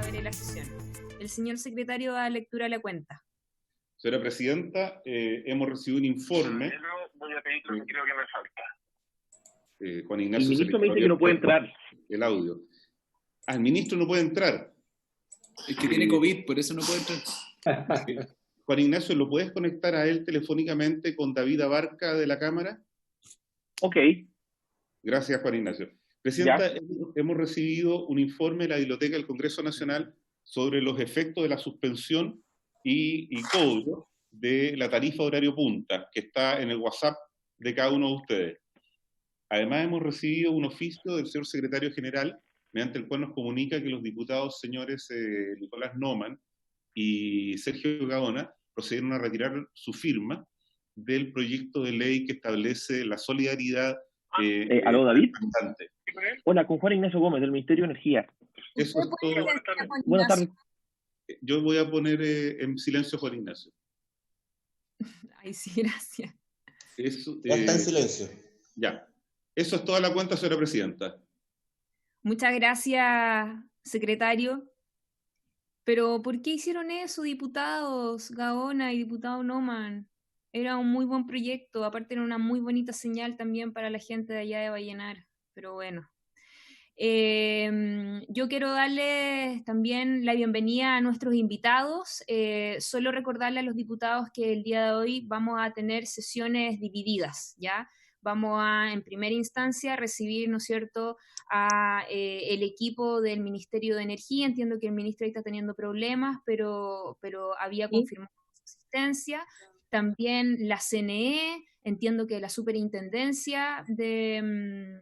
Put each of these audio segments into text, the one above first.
abre la sesión. El señor secretario da lectura a la cuenta. Señora Presidenta, hemos recibido un informe. Voy a pedir lo que creo que me falta. Juan Ignacio, el ministro me dice que no puede entrar. El audio. El ministro no puede entrar. Es que tiene COVID, por eso no puede entrar. Juan Ignacio, ¿lo puedes conectar a él telefónicamente con David Abarca de la Cámara? Ok. Gracias, Juan Ignacio. Presidenta, hemos recibido un informe de la Biblioteca del Congreso Nacional sobre los efectos de la suspensión y cobro de la tarifa horario punta, que está en el WhatsApp de cada uno de ustedes. Además, hemos recibido un oficio del señor secretario general, mediante el cual nos comunica que los diputados señores Nicolás Noman y Sergio Gaona procedieron a retirar su firma del proyecto de ley que establece la solidaridad. ¿Aló, David? Bastante. Hola, con Juan Ignacio Gómez, del Ministerio de Energía. Eso es todo. Buenas tardes. Yo voy a poner en silencio a Juan Ignacio. Ay, sí, gracias. Eso, ya está en silencio. Ya. Eso es toda la cuenta, señora Presidenta. Muchas gracias, secretario. Pero, ¿por qué hicieron eso, diputados Gaona y diputado Noman? Era un muy buen proyecto, aparte era una muy bonita señal también para la gente de allá de Vallenar. Pero bueno. Yo quiero darles también la bienvenida a nuestros invitados. Solo recordarle a los diputados que el día de hoy vamos a tener sesiones divididas, ¿ya? Vamos a, en primera instancia, recibir, ¿no es cierto?, a el equipo del Ministerio de Energía. Entiendo que el ministro ahí está teniendo problemas, pero había confirmado su asistencia. También la CNE, entiendo que la Superintendencia de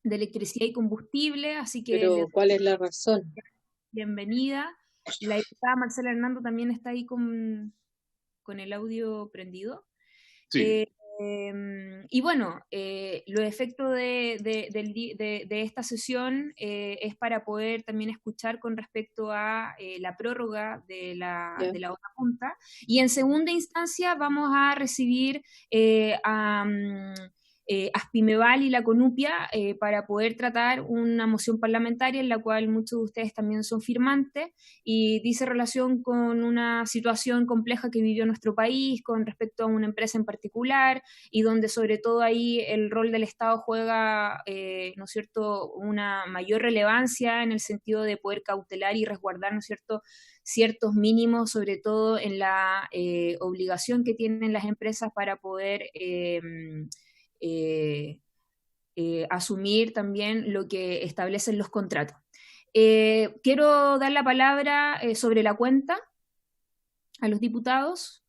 Electricidad y Combustible, así que... Pero, ¿cuál es la razón? Bienvenida. La diputada Marcela Hernando también está ahí con el audio prendido. Sí. Y bueno, los efectos de esta sesión es para poder también escuchar con respecto a la prórroga de la hora punta. Y en segunda instancia vamos a recibir a Aspimeval y la Conupia para poder tratar una moción parlamentaria en la cual muchos de ustedes también son firmantes y dice relación con una situación compleja que vivió nuestro país con respecto a una empresa en particular y donde sobre todo ahí el rol del Estado juega, ¿no es cierto?, una mayor relevancia en el sentido de poder cautelar y resguardar, ¿no es cierto?, ciertos mínimos, sobre todo en la obligación que tienen las empresas para poder asumir también lo que establecen los contratos. Quiero dar la palabra sobre la cuenta a los diputados.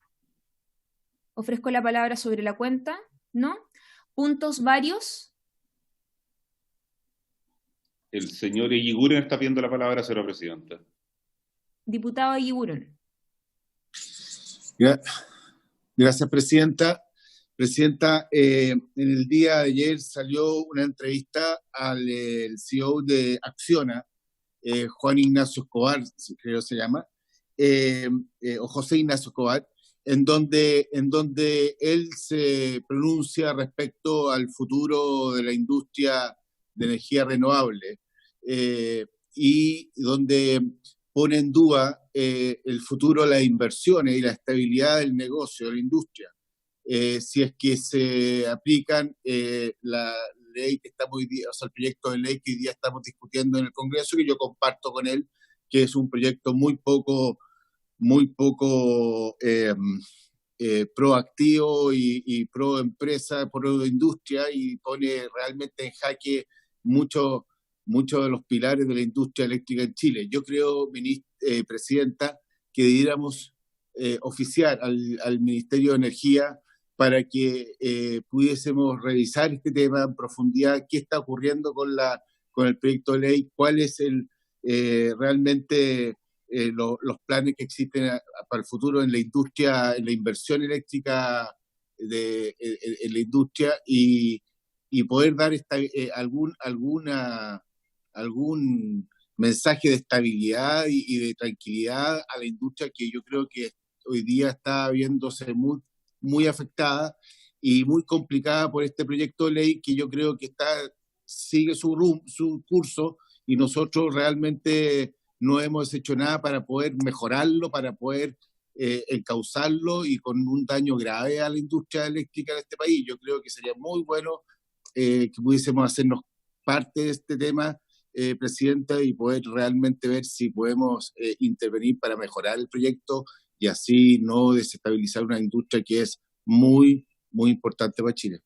Ofrezco la palabra sobre la cuenta, ¿no? Puntos varios. El señor Eguiguren está pidiendo la palabra, señora Presidenta. Diputado Eguiguren. Gracias, Presidenta. Presidenta, en el día de ayer salió una entrevista al CEO de Acciona, Juan Ignacio Escobar, creo que se llama, o José Ignacio Escobar, en donde él se pronuncia respecto al futuro de la industria de energía renovable y donde pone en duda el futuro de las inversiones y la estabilidad del negocio de la industria. Si es que se aplican la ley que estamos hoy día, o sea, el proyecto de ley que hoy día estamos discutiendo en el Congreso, que yo comparto con él, que es un proyecto muy poco proactivo y pro empresa, pro industria, y pone realmente en jaque muchos de los pilares de la industria eléctrica en Chile. Yo creo, Presidenta, que debiéramos oficiar al Ministerio de Energía para que pudiésemos revisar este tema en profundidad, qué está ocurriendo con el proyecto de ley, cuál es realmente los planes que existen para el futuro en la industria, en la inversión eléctrica en la industria y poder dar algún mensaje de estabilidad y de tranquilidad a la industria que yo creo que hoy día está viéndose muy afectada y muy complicada por este proyecto de ley que yo creo que sigue su curso y nosotros realmente no hemos hecho nada para poder mejorarlo, para poder encauzarlo, y con un daño grave a la industria eléctrica de este país. Yo creo que sería muy bueno que pudiésemos hacernos parte de este tema, Presidenta, y poder realmente ver si podemos intervenir para mejorar el proyecto y así no desestabilizar una industria que es muy, muy importante para Chile.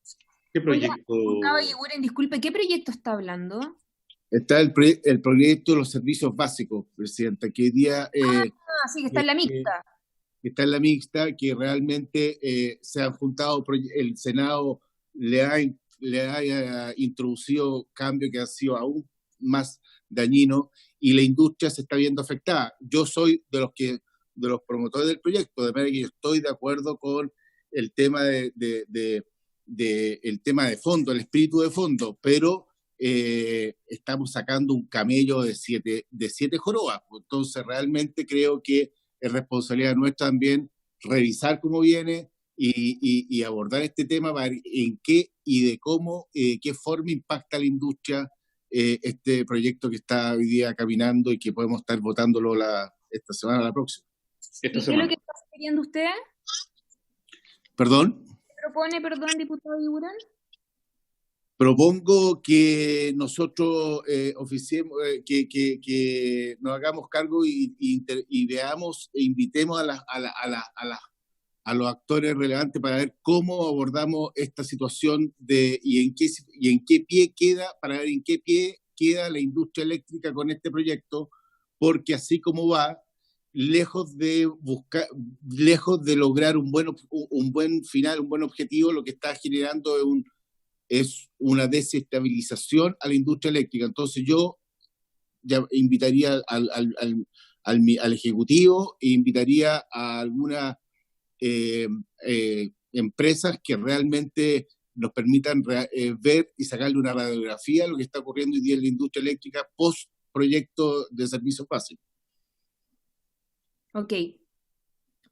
¿Qué proyecto? Diputado Eguiguren, disculpe, ¿qué proyecto está hablando? Está el proyecto de los servicios básicos, Presidenta, que hoy día... sí, que está en la mixta. Que está en la mixta, que realmente se han juntado, el Senado le ha introducido cambios que han sido aún más dañinos, y la industria se está viendo afectada. Yo soy de los promotores del proyecto, de manera que yo estoy de acuerdo con el tema el tema de fondo, el espíritu de fondo, pero estamos sacando un camello de siete jorobas. Entonces realmente creo que es responsabilidad nuestra también revisar cómo viene y abordar este tema para en qué y de cómo, qué forma impacta a la industria este proyecto que está hoy día caminando y que podemos estar votándolo esta semana o la próxima. ¿Qué es lo que está sugiriendo usted? ¿Perdón? ¿Qué propone, diputado Eguiguren? Propongo que nosotros oficiemos, que nos hagamos cargo y veamos e invitemos a los actores relevantes para ver cómo abordamos esta situación y en qué pie queda, para ver en qué pie queda la industria eléctrica con este proyecto, porque así como va, lejos de lograr un buen final, un buen objetivo, lo que está generando es una desestabilización a la industria eléctrica. Entonces yo ya invitaría al Ejecutivo e invitaría a algunas empresas que realmente nos permitan ver y sacarle una radiografía a lo que está ocurriendo hoy día en la industria eléctrica post proyecto de servicios básicos. Ok.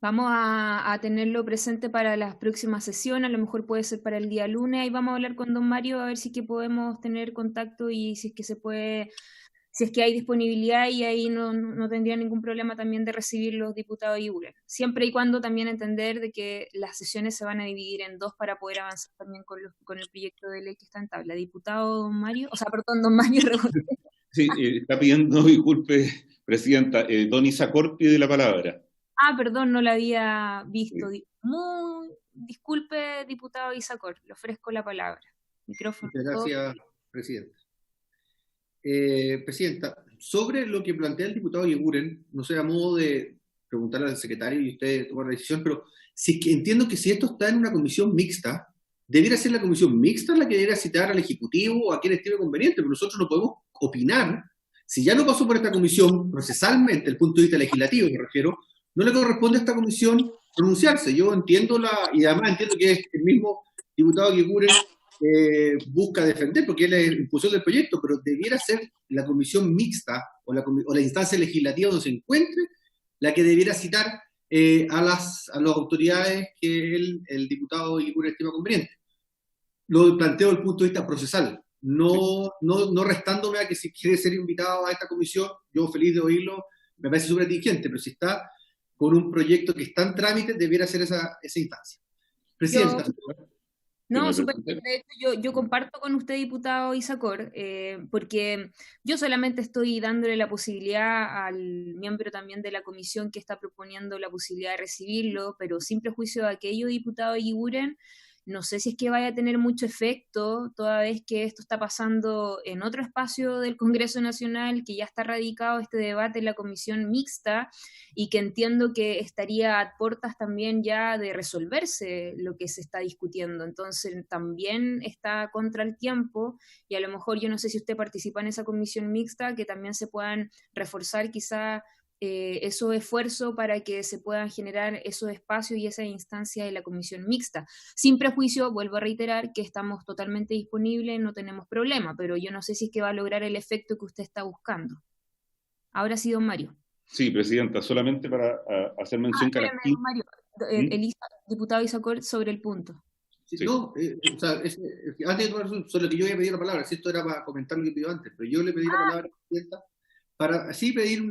Vamos a tenerlo presente para las próximas sesiones, a lo mejor puede ser para el día lunes, y vamos a hablar con don Mario a ver si es que podemos tener contacto y si es que se puede, si es que hay disponibilidad, y ahí no tendría ningún problema también de recibir los diputados Eguiguren. Siempre y cuando también entender de que las sesiones se van a dividir en dos para poder avanzar también con el proyecto de ley que está en tabla. Diputado don Mario, don Mario Rebolledo. Sí, está pidiendo disculpe, Presidenta. Don Isacor pide la palabra. Perdón, no la había visto. Muy disculpe, diputado Isacor, le ofrezco la palabra. Micrófono. Muchas gracias, Presidenta. Presidenta, sobre lo que plantea el diputado Eguiguren, no sé, a modo de preguntarle al secretario y usted tomar la decisión, pero si entiendo que si esto está en una comisión mixta, debiera ser la comisión mixta la que debiera citar al Ejecutivo o a quien estime conveniente, pero nosotros no podemos opinar. Si ya no pasó por esta comisión procesalmente, el punto de vista legislativo me refiero, no le corresponde a esta comisión pronunciarse. Yo entiendo y además entiendo que es el mismo diputado Eguiguren busca defender, porque él es el impulsor del proyecto, pero debiera ser la comisión mixta o la instancia legislativa donde se encuentre la que debiera citar a las autoridades que el diputado Eguiguren estima conveniente. Lo planteo desde el punto de vista procesal, no restándome a que si quiere ser invitado a esta comisión, yo feliz de oírlo, me parece súper exigente, pero si está con un proyecto que está en trámite, debiera ser esa instancia. Presidenta. De hecho, yo comparto con usted, diputado Isacor, porque yo solamente estoy dándole la posibilidad al miembro también de la comisión que está proponiendo la posibilidad de recibirlo, pero sin prejuicio de aquello, diputado Eguiguren, no sé si es que vaya a tener mucho efecto, toda vez que esto está pasando en otro espacio del Congreso Nacional, que ya está radicado este debate en la comisión mixta, y que entiendo que estaría a puertas también ya de resolverse lo que se está discutiendo. Entonces también está contra el tiempo, y a lo mejor yo no sé si usted participa en esa comisión mixta, que también se puedan reforzar quizá esos esfuerzos para que se puedan generar esos espacios y esa instancia de la comisión mixta. Sin prejuicio, vuelvo a reiterar que estamos totalmente disponibles, no tenemos problema, pero yo no sé si es que va a lograr el efecto que usted está buscando. Ahora sí, don Mario. Sí, Presidenta, solamente para hacer mención que don Mario, diputado Isacor, sobre el punto. Sí, no, antes de tomar sobre lo que yo había pedido la palabra, si esto era para comentar lo que pidió antes, pero yo le pedí la palabra, Presidenta, para así pedir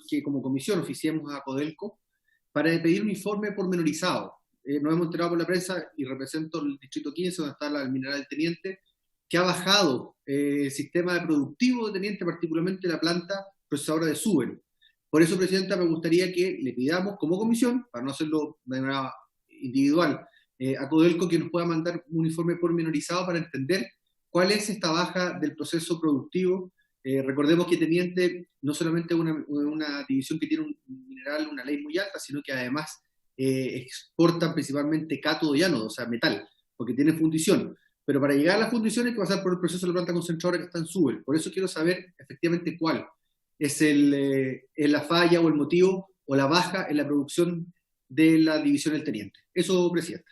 que como comisión oficiemos a Codelco para pedir un informe pormenorizado. Nos hemos enterado por la prensa y represento el distrito 15, donde está el mineral del Teniente, que ha bajado el sistema productivo de Teniente, particularmente la planta procesadora de Suben. Por eso, Presidenta, me gustaría que le pidamos como comisión, para no hacerlo de manera individual, a Codelco que nos pueda mandar un informe pormenorizado para entender cuál es esta baja del proceso productivo. Recordemos que Teniente no solamente es una división que tiene un mineral, una ley muy alta, sino que además exportan principalmente cátodo y ánodo, o sea, metal, porque tienen fundición. Pero para llegar a la fundición hay que pasar por el proceso de la planta concentradora que está en Suben. Por eso quiero saber efectivamente cuál es la falla o el motivo o la baja en la producción de la división del Teniente. Eso, Presidenta.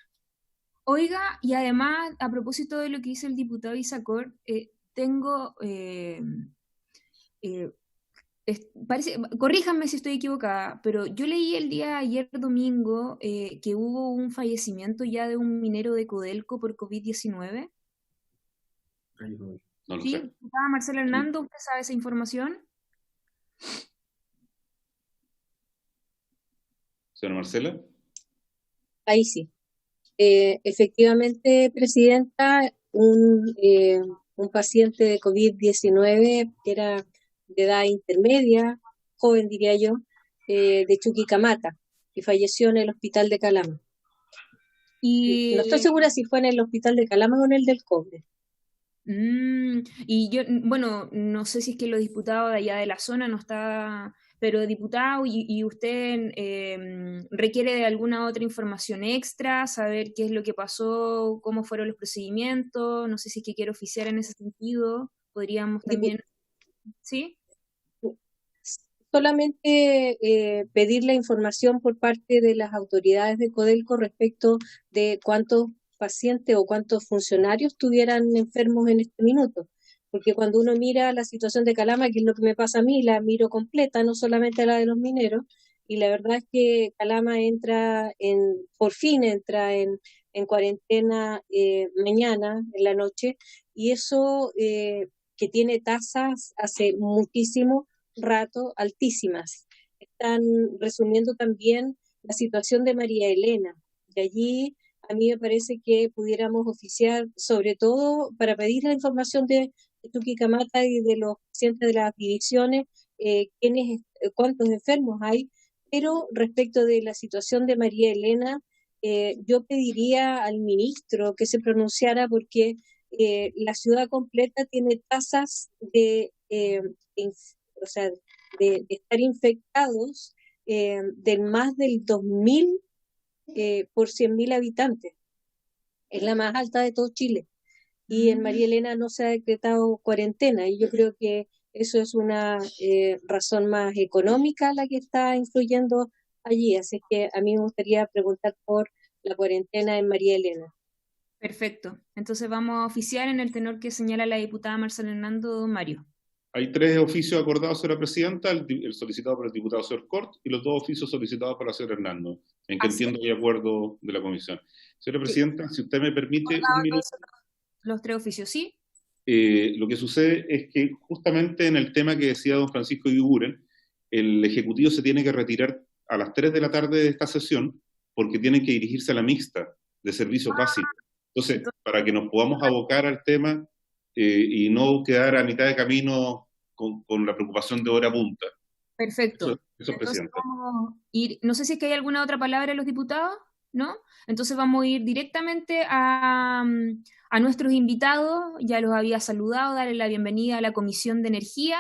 Oiga, y además, a propósito de lo que dice el diputado Isacor, tengo... corríjanme si estoy equivocada, pero yo leí el día ayer domingo que hubo un fallecimiento ya de un minero de Codelco por COVID-19. No lo ¿Sí? sé. Marcelo Hernando, ¿usted sabe esa información? Señora Marcela. Ahí sí. Efectivamente, Presidenta, un paciente de COVID-19 que era de edad intermedia, joven diría yo, de Chuquicamata, y falleció en el hospital de Calama. Y no estoy segura si fue en el hospital de Calama o en el del Cobre. Y yo, bueno, no sé si es que los diputados de allá de la zona no está, pero diputado, y usted requiere de alguna otra información extra, saber qué es lo que pasó, cómo fueron los procedimientos, no sé si es que quiere oficiar en ese sentido, podríamos también, ¿sí? Solamente pedir la información por parte de las autoridades de Codelco respecto de cuántos pacientes o cuántos funcionarios estuvieran enfermos en este minuto. Porque cuando uno mira la situación de Calama, que es lo que me pasa a mí, la miro completa, no solamente la de los mineros, y la verdad es que Calama por fin entra en cuarentena mañana, en la noche, y eso que tiene tasas hace muchísimo rato altísimas. Están resumiendo también la situación de María Elena. De allí a mí me parece que pudiéramos oficiar, sobre todo para pedir la información de Chuquicamata y de los pacientes de las divisiones, cuántos enfermos hay, pero respecto de la situación de María Elena, yo pediría al ministro que se pronunciara porque la ciudad completa tiene tasas de estar infectados de más del 2.000 por 100.000 habitantes. Es la más alta de todo Chile. Y en María Elena no se ha decretado cuarentena. Y yo creo que eso es una razón más económica la que está influyendo allí. Así que a mí me gustaría preguntar por la cuarentena en María Elena. Perfecto. Entonces vamos a oficiar en el tenor que señala la diputada Marcela Hernando. Mario. Hay 3 oficios acordados, señora Presidenta, el solicitado por el diputado señor Cort y los 2 oficios solicitados por la señora Hernando, en que entiendo hay acuerdo de la comisión. Señora Presidenta, si usted me permite un minuto. Los 3 oficios, ¿sí? Lo que sucede es que justamente en el tema que decía don Francisco Iguiguren, el Ejecutivo se tiene que retirar a las 3 de la tarde de esta sesión porque tienen que dirigirse a la mixta de servicios básicos. Entonces, para que nos podamos abocar al tema y no quedar a mitad de camino con la preocupación de hora punta. Perfecto. Eso, Presidente. Vamos a ir, no sé si es que hay alguna otra palabra de los diputados, ¿no? Entonces vamos a ir directamente a nuestros invitados, ya los había saludado, darle la bienvenida a la Comisión de Energía,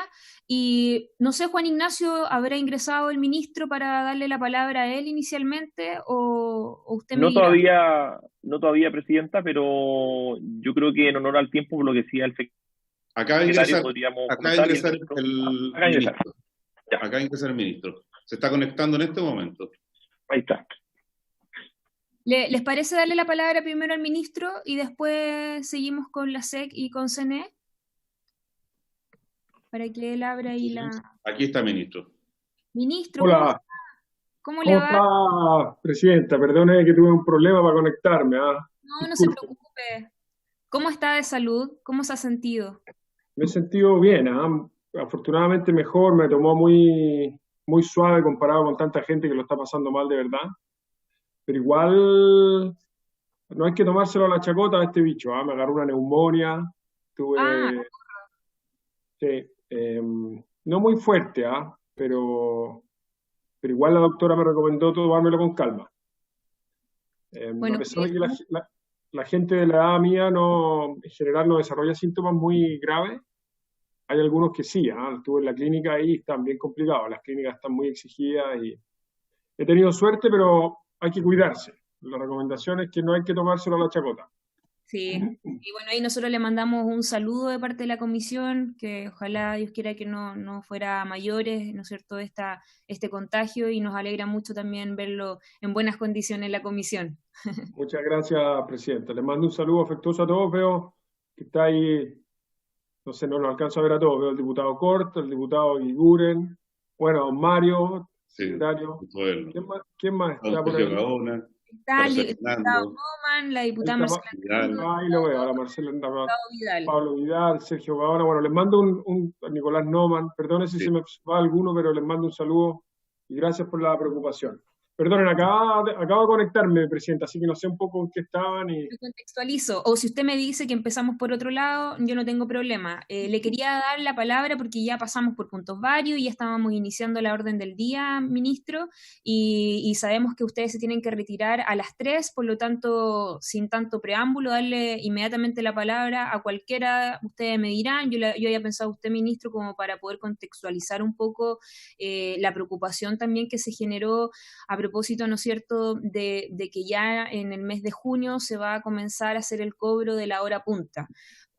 y no sé, Juan Ignacio, ¿habrá ingresado el ministro para darle la palabra a él inicialmente, o usted me dirá? No todavía, Presidenta, pero yo creo que en honor al tiempo, por lo que decía el secretario, Acaba de ingresar el ministro. Se está conectando en este momento. Ahí está. ¿Les parece darle la palabra primero al ministro y después seguimos con la SEC y con CNE? Para que él abra ahí la... Aquí está, ministro. Ministro, hola. ¿Cómo le va? Está, Presidenta? Perdone que tuve un problema para conectarme. No se preocupe. ¿Cómo está de salud? ¿Cómo se ha sentido? Me he sentido bien, afortunadamente mejor, me tomó muy, muy suave comparado con tanta gente que lo está pasando mal de verdad. Pero igual no hay que tomárselo a la chacota a este bicho, ¿eh? Me agarró una neumonía, tuve... Sí, no muy fuerte, pero igual la doctora me recomendó tomármelo con calma. Bueno, a pesar de que la gente de la edad mía en general no desarrolla síntomas muy graves, hay algunos que sí. Estuve en la clínica y están bien complicados, las clínicas están muy exigidas y he tenido suerte, pero hay que cuidarse. La recomendación es que no hay que tomárselo a la chacota. Sí, y bueno, ahí nosotros le mandamos un saludo de parte de la comisión, que ojalá Dios quiera que no fuera a mayores, ¿no es cierto?, este contagio, y nos alegra mucho también verlo en buenas condiciones en la comisión. Muchas gracias, Presidenta. Les mando un saludo afectuoso a todos. Veo que está ahí, no sé, no lo alcanzo a ver a todos. Veo al diputado Cort, al diputado Iguren, bueno, don Mario, secretario. ¿Quién más está por ahí? Está el diputado Noman, la diputada Marcela ahí lo veo, a la Marcela Pablo Vidal, Sergio Gaona. Bueno, les mando a Nicolás Noman, perdone si se me va alguno, pero les mando un saludo y gracias por la preocupación. Perdonen, acabo de conectarme, Presidenta, así que no sé un poco en qué estaban. Yo contextualizo, o si usted me dice que empezamos por otro lado, yo no tengo problema. Le quería dar la palabra porque ya pasamos por puntos varios y ya estábamos iniciando la orden del día, ministro, y sabemos que ustedes se tienen que retirar a las 3, por lo tanto, sin tanto preámbulo, darle inmediatamente la palabra a cualquiera, ustedes me dirán. Yo había pensado usted, ministro, como para poder contextualizar un poco la preocupación también que se generó a propósito, ¿no es cierto?, de que ya en el mes de junio se va a comenzar a hacer el cobro de la hora punta.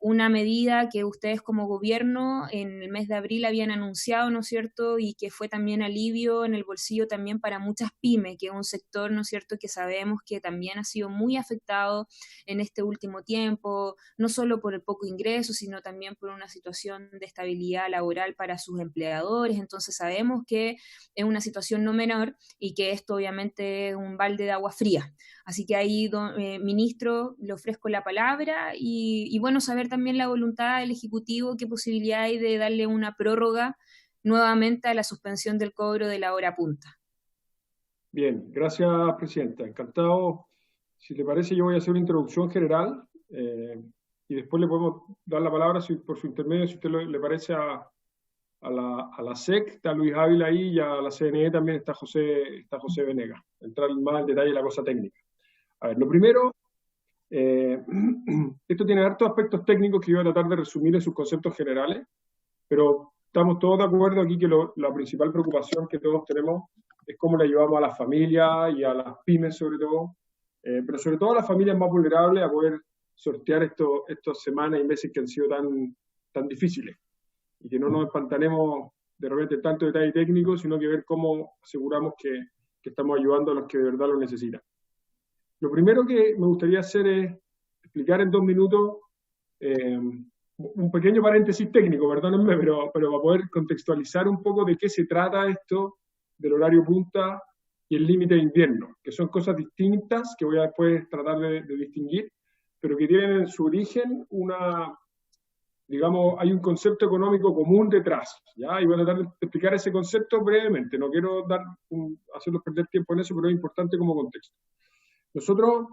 Una medida que ustedes como gobierno en el mes de abril habían anunciado, ¿no es cierto?, y que fue también alivio en el bolsillo también para muchas pymes, que es un sector, ¿no es cierto?, que sabemos que también ha sido muy afectado en este último tiempo, no solo por el poco ingreso, sino también por una situación de estabilidad laboral para sus empleadores. Entonces sabemos que es una situación no menor y que esto obviamente es un balde de agua fría. Así que ahí, ministro, le ofrezco la palabra y bueno, saber también la voluntad del Ejecutivo, qué posibilidad hay de darle una prórroga nuevamente a la suspensión del cobro de la hora punta. Bien, gracias, Presidenta. Encantado. Si le parece, yo voy a hacer una introducción general y después le podemos dar la palabra por su intermedio, si usted le parece, a la SEC, está Luis Ávila ahí, y a la CNE también está José Venegas. Entrar más en detalle en la cosa técnica. A ver, lo primero, esto tiene hartos aspectos técnicos que yo voy a tratar de resumir en sus conceptos generales, pero estamos todos de acuerdo aquí que la principal preocupación que todos tenemos es cómo le ayudamos a las familias y a las pymes sobre todo, pero sobre todo a las familias más vulnerables a poder sortear estas semanas y meses que han sido tan difíciles, y que no nos empantanemos de repente en tanto detalle técnico, sino que ver cómo aseguramos que estamos ayudando a los que de verdad lo necesitan. Lo primero que me gustaría hacer es explicar en 2 minutos un pequeño paréntesis técnico, perdónenme, pero para poder contextualizar un poco de qué se trata esto del horario punta y el límite de invierno, que son cosas distintas que voy a después tratar de distinguir, pero que tienen en su origen hay un concepto económico común detrás, ¿ya? Y voy a tratar de explicar ese concepto brevemente. No quiero hacerlos perder tiempo en eso, pero es importante como contexto. Nosotros,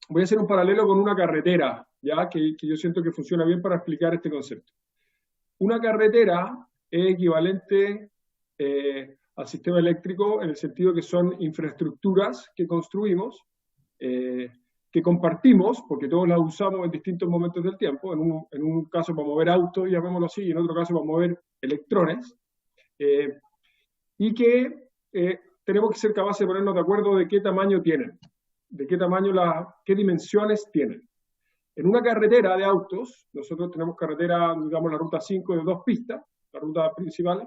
voy a hacer un paralelo con una carretera, ¿ya? Que yo siento que funciona bien para explicar este concepto. Una carretera es equivalente al sistema eléctrico en el sentido que son infraestructuras que construimos, que compartimos, porque todos las usamos en distintos momentos del tiempo, en un caso para mover autos, llamémoslo así, y en otro caso para mover electrones, y que tenemos que ser capaces de ponernos de acuerdo de qué tamaño tienen, de qué dimensiones tienen. En una carretera de autos, nosotros tenemos carretera, digamos la ruta 5 de 2 pistas, la ruta principal,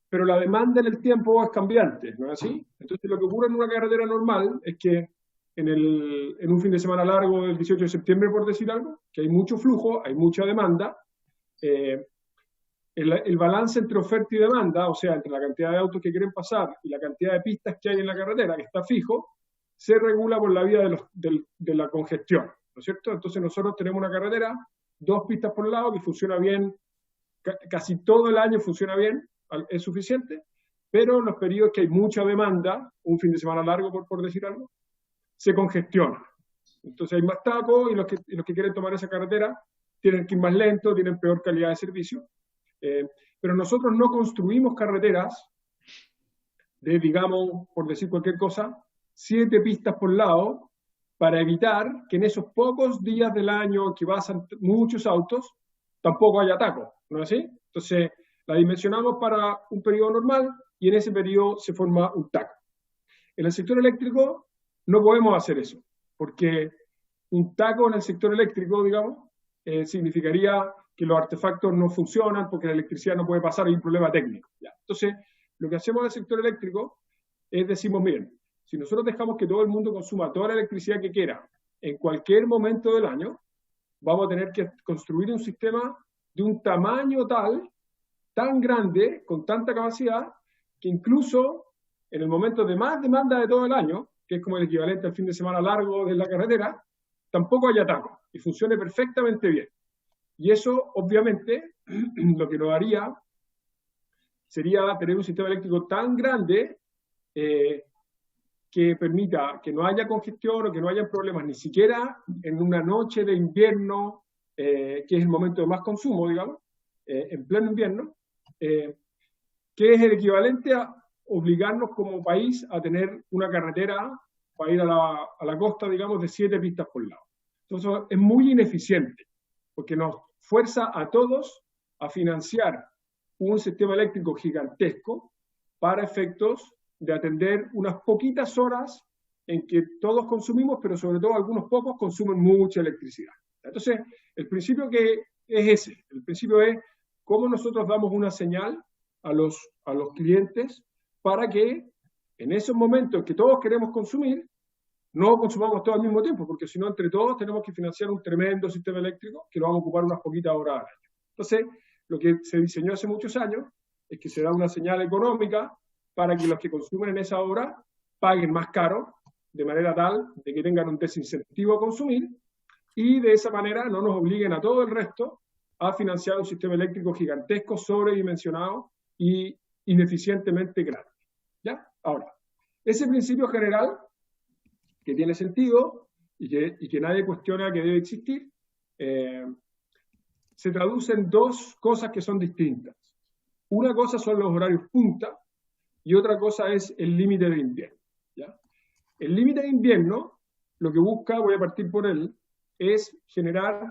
pero la demanda en el tiempo es cambiante, ¿no es así? Entonces lo que ocurre en una carretera normal es que en un fin de semana largo del 18 de septiembre, por decir algo, que hay mucho flujo, hay mucha demanda, el balance entre oferta y demanda, o sea, entre la cantidad de autos que quieren pasar y la cantidad de pistas que hay en la carretera, que está fijo, se regula por la vía de la congestión, ¿no es cierto? Entonces nosotros tenemos una carretera, 2 pistas por lado, que funciona bien casi todo el año funciona bien, es suficiente, pero en los periodos que hay mucha demanda, un fin de semana largo, por decir algo, se congestiona. Entonces hay más tacos y los que quieren tomar esa carretera tienen que ir más lento, tienen peor calidad de servicio. Pero nosotros no construimos carreteras de, digamos, por decir cualquier cosa, 7 pistas por lado, para evitar que en esos pocos días del año que pasan muchos autos, tampoco haya tacos, ¿no es así? Entonces, la dimensionamos para un periodo normal y en ese periodo se forma un taco. En el sector eléctrico no podemos hacer eso, porque un taco en el sector eléctrico, digamos, significaría que los artefactos no funcionan porque la electricidad no puede pasar, hay un problema técnico. ¿Ya? Entonces, lo que hacemos en el sector eléctrico es decimos, miren, si nosotros dejamos que todo el mundo consuma toda la electricidad que quiera en cualquier momento del año, vamos a tener que construir un sistema de un tamaño tan grande, con tanta capacidad, que incluso en el momento de más demanda de todo el año, que es como el equivalente al fin de semana largo de la carretera, tampoco haya tacos y funcione perfectamente bien. Y eso, obviamente, lo que nos haría sería tener un sistema eléctrico tan grande que permita que no haya congestión o que no haya problemas, ni siquiera en una noche de invierno, que es el momento de más consumo, digamos, en pleno invierno, que es el equivalente a obligarnos como país a tener una carretera para ir a la costa, digamos, de 7 pistas por lado. Entonces, es muy ineficiente, porque nos fuerza a todos a financiar un sistema eléctrico gigantesco para efectos de atender unas poquitas horas en que todos consumimos, pero sobre todo algunos pocos consumen mucha electricidad. Entonces, el principio que es ese, el principio es cómo nosotros damos una señal a los clientes para que en esos momentos que todos queremos consumir, no consumamos todo al mismo tiempo, porque si no, entre todos tenemos que financiar un tremendo sistema eléctrico que lo vamos a ocupar unas poquitas horas al año. Entonces, lo que se diseñó hace muchos años es que se da una señal económica para que los que consumen en esa hora paguen más caro, de manera tal de que tengan un desincentivo a consumir, y de esa manera no nos obliguen a todo el resto a financiar un sistema eléctrico gigantesco, sobredimensionado y ineficientemente grande. ¿Ya? Ahora, ese principio general, que tiene sentido y que nadie cuestiona que debe existir, se traduce en 2 cosas que son distintas. Una cosa son los horarios punta y otra cosa es el límite de invierno. ¿Ya? El límite de invierno, lo que busca, voy a partir por él, es generar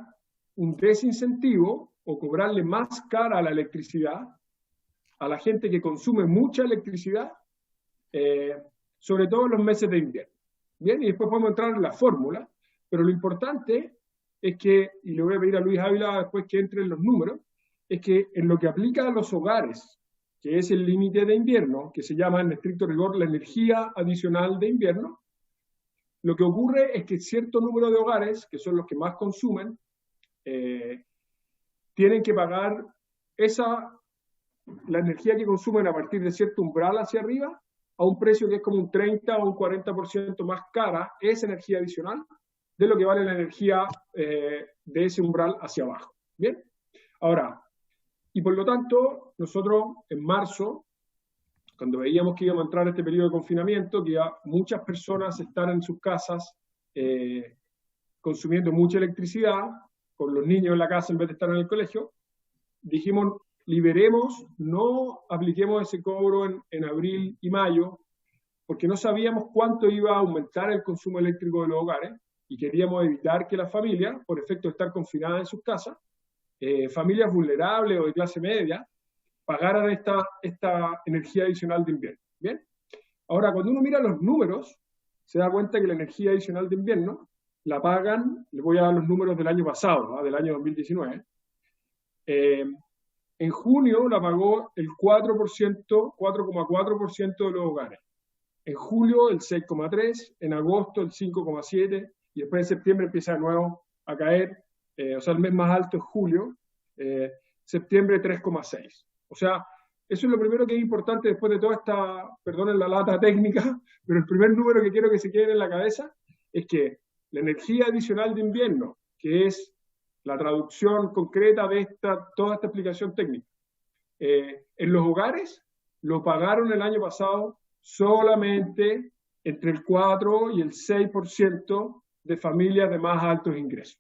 un desincentivo o cobrarle más cara a la electricidad a la gente que consume mucha electricidad, sobre todo en los meses de invierno. Bien, y después podemos entrar en la fórmula, pero lo importante es que, y le voy a pedir a Luis Ávila después que entre en los números, es que en lo que aplica a los hogares, que es el límite de invierno, que se llama en estricto rigor la energía adicional de invierno, lo que ocurre es que cierto número de hogares, que son los que más consumen, tienen que pagar la energía que consumen a partir de cierto umbral hacia arriba, a un precio que es como un 30 o un 40% más cara, esa energía adicional, de lo que vale la energía de ese umbral hacia abajo. ¿Bien? Ahora, y por lo tanto, nosotros en marzo, cuando veíamos que íbamos a entrar a este periodo de confinamiento, que ya muchas personas están en sus casas consumiendo mucha electricidad, con los niños en la casa en vez de estar en el colegio, dijimos, liberemos, no apliquemos ese cobro en abril y mayo, porque no sabíamos cuánto iba a aumentar el consumo eléctrico de los hogares y queríamos evitar que las familias, por efecto de estar confinadas en sus casas, familias vulnerables o de clase media, pagaran esta energía adicional de invierno. ¿Bien? Ahora, cuando uno mira los números, se da cuenta que la energía adicional de invierno la pagan, le voy a dar los números del año pasado, ¿no? Del año 2019, en junio la pagó el 4,4% de los hogares. En julio el 6,3%, en agosto el 5,7%, y después en septiembre empieza de nuevo a caer, o sea, el mes más alto es julio, septiembre 3,6%. O sea, eso es lo primero que es importante después de toda esta, perdonen la lata técnica, pero el primer número que quiero que se quede en la cabeza es que la energía adicional de invierno, que es la traducción concreta de toda esta explicación técnica. En los hogares lo pagaron el año pasado solamente entre el 4 y el 6% de familias de más altos ingresos.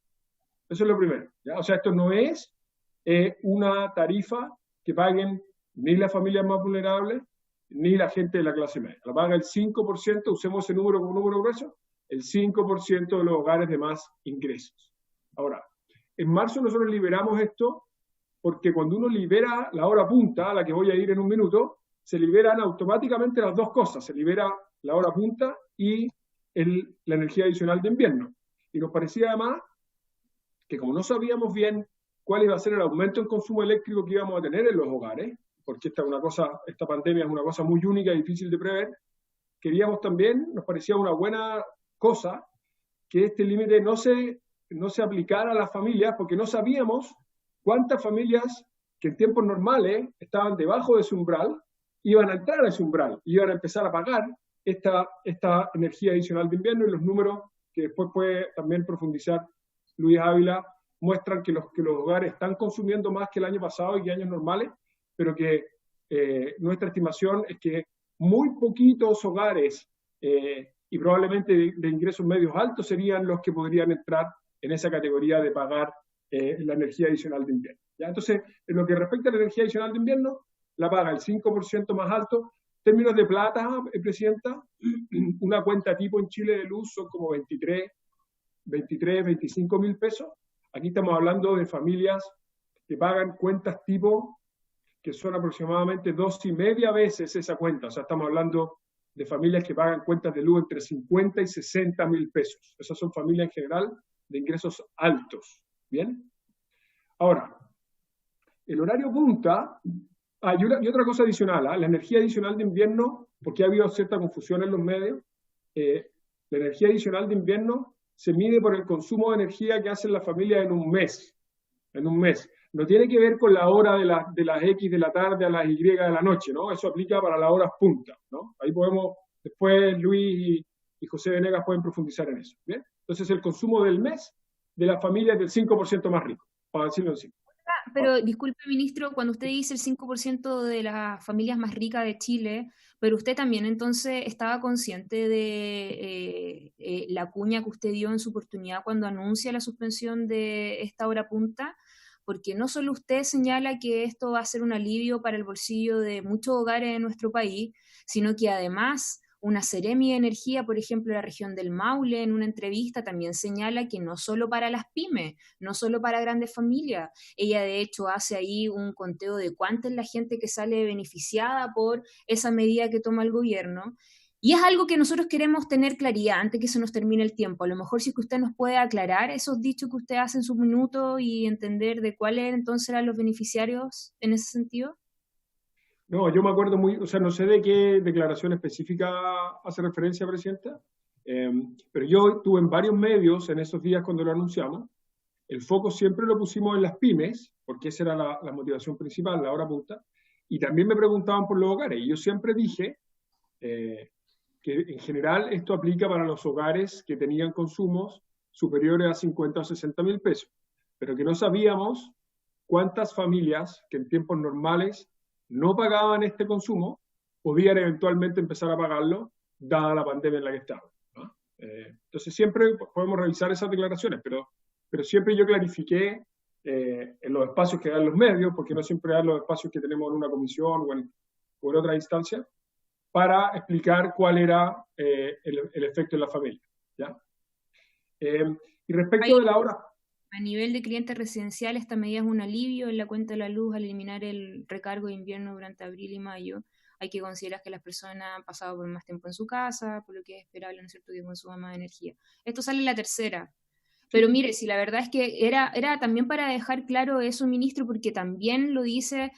Eso es lo primero, ¿ya? O sea, esto no es una tarifa que paguen ni las familias más vulnerables ni la gente de la clase media. La paga el 5%, usemos ese número como número grueso, el 5% de los hogares de más ingresos. Ahora, en marzo nosotros liberamos esto porque cuando uno libera la hora punta, a la que voy a ir en un minuto, se liberan automáticamente las dos cosas. Se libera la hora punta y la energía adicional de invierno. Y nos parecía además que como no sabíamos bien cuál iba a ser el aumento en consumo eléctrico que íbamos a tener en los hogares, porque esta pandemia es una cosa muy única y difícil de prever, queríamos también, nos parecía una buena cosa, que este límite no se aplicara a las familias, porque no sabíamos cuántas familias que en tiempos normales estaban debajo de ese umbral, iban a entrar a ese umbral, iban a empezar a pagar esta energía adicional de invierno, y los números que después puede también profundizar Luis Ávila muestran que los hogares están consumiendo más que el año pasado y que años normales, pero que nuestra estimación es que muy poquitos hogares y probablemente de ingresos medios altos serían los que podrían entrar en esa categoría de pagar la energía adicional de invierno. ¿Ya? Entonces, en lo que respecta a la energía adicional de invierno, la paga el 5% más alto. En términos de plata, Presidenta, una cuenta tipo en Chile de luz son como 25 mil pesos. Aquí estamos hablando de familias que pagan cuentas tipo que son aproximadamente 2,5 veces esa cuenta. O sea, estamos hablando de familias que pagan cuentas de luz entre 50 y 60 mil pesos. Esas son familias en general de ingresos altos. ¿Bien? Ahora, el horario punta, y otra cosa adicional, la energía adicional de invierno, porque ha habido cierta confusión en los medios, la energía adicional de invierno se mide por el consumo de energía que hacen las familias en un mes. En un mes. No tiene que ver con la hora de las X de la tarde a las Y de la noche, ¿no? Eso aplica para las horas punta, ¿no? Ahí podemos, después Luis y José Venegas pueden profundizar en eso, ¿bien? Entonces el consumo del mes de las familias es del 5% más rico, para decirlo así. Pero disculpe, ministro, cuando usted dice el 5% de las familias más ricas de Chile, pero usted también entonces estaba consciente de la cuña que usted dio en su oportunidad cuando anuncia la suspensión de esta hora punta, porque no solo usted señala que esto va a ser un alivio para el bolsillo de muchos hogares en nuestro país, sino que además una Seremi de Energía, por ejemplo, la región del Maule, en una entrevista también señala que no solo para las pymes, no solo para grandes familias. Ella, de hecho, hace ahí un conteo de cuánta es la gente que sale beneficiada por esa medida que toma el gobierno. Y es algo que nosotros queremos tener claridad antes que se nos termine el tiempo. A lo mejor si es que usted nos puede aclarar esos dichos que usted hace en sus minutos y entender de cuáles entonces eran los beneficiarios en ese sentido. No, yo me acuerdo o sea, no sé de qué declaración específica hace referencia, Presidenta, pero yo estuve en varios medios en esos días cuando lo anunciamos. El foco siempre lo pusimos en las pymes, porque esa era la motivación principal, la hora punta, y también me preguntaban por los hogares, y yo siempre dije que en general esto aplica para los hogares que tenían consumos superiores a 50 o 60 mil pesos, pero que no sabíamos cuántas familias que en tiempos normales no pagaban este consumo, podían eventualmente empezar a pagarlo, dada la pandemia en la que estaban, ¿no? Entonces siempre podemos revisar esas declaraciones, pero siempre yo clarifiqué en los espacios que dan los medios, porque no siempre dan los espacios que tenemos en una comisión o en otra instancia, para explicar cuál era el efecto en la familia, ¿ya? Y respecto de la hora... A nivel de clientes residenciales, esta medida es un alivio en la cuenta de la luz al eliminar el recargo de invierno durante abril y mayo. Hay que considerar que las personas han pasado por más tiempo en su casa, por lo que es esperable, ¿no es cierto?, que consuman más energía. Esto sale en la tercera. Pero mire, si la verdad es que era también para dejar claro eso, ministro, porque también lo dice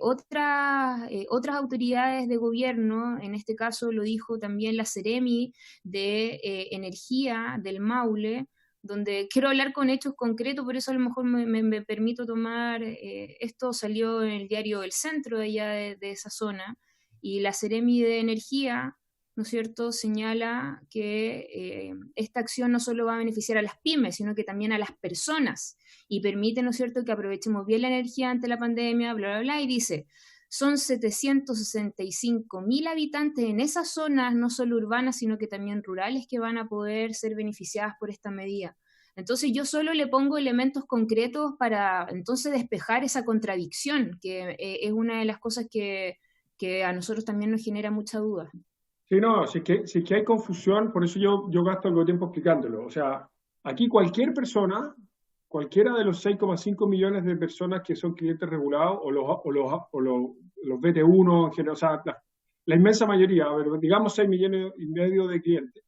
otras autoridades de gobierno, en este caso lo dijo también la Seremi de Energía del Maule, donde quiero hablar con hechos concretos, por eso a lo mejor me permito tomar, esto salió en el diario El Centro de allá de esa zona, y la Seremi de Energía ¿no es cierto?, señala que esta acción no solo va a beneficiar a las pymes, sino que también a las personas, y permite, ¿no es cierto?, que aprovechemos bien la energía ante la pandemia, bla, bla, bla, y dice, son 765.000 habitantes en esas zonas, no solo urbanas, sino que también rurales, que van a poder ser beneficiadas por esta medida. Entonces yo solo le pongo elementos concretos para entonces despejar esa contradicción, que es una de las cosas que a nosotros también nos genera mucha duda. Sí, no, si es que hay confusión, por eso yo gasto algo de tiempo explicándolo. O sea, aquí cualquier persona, cualquiera de los 6,5 millones de personas que son clientes regulados, o los BT1 en general, o sea, la inmensa mayoría, digamos 6,5 millones de clientes,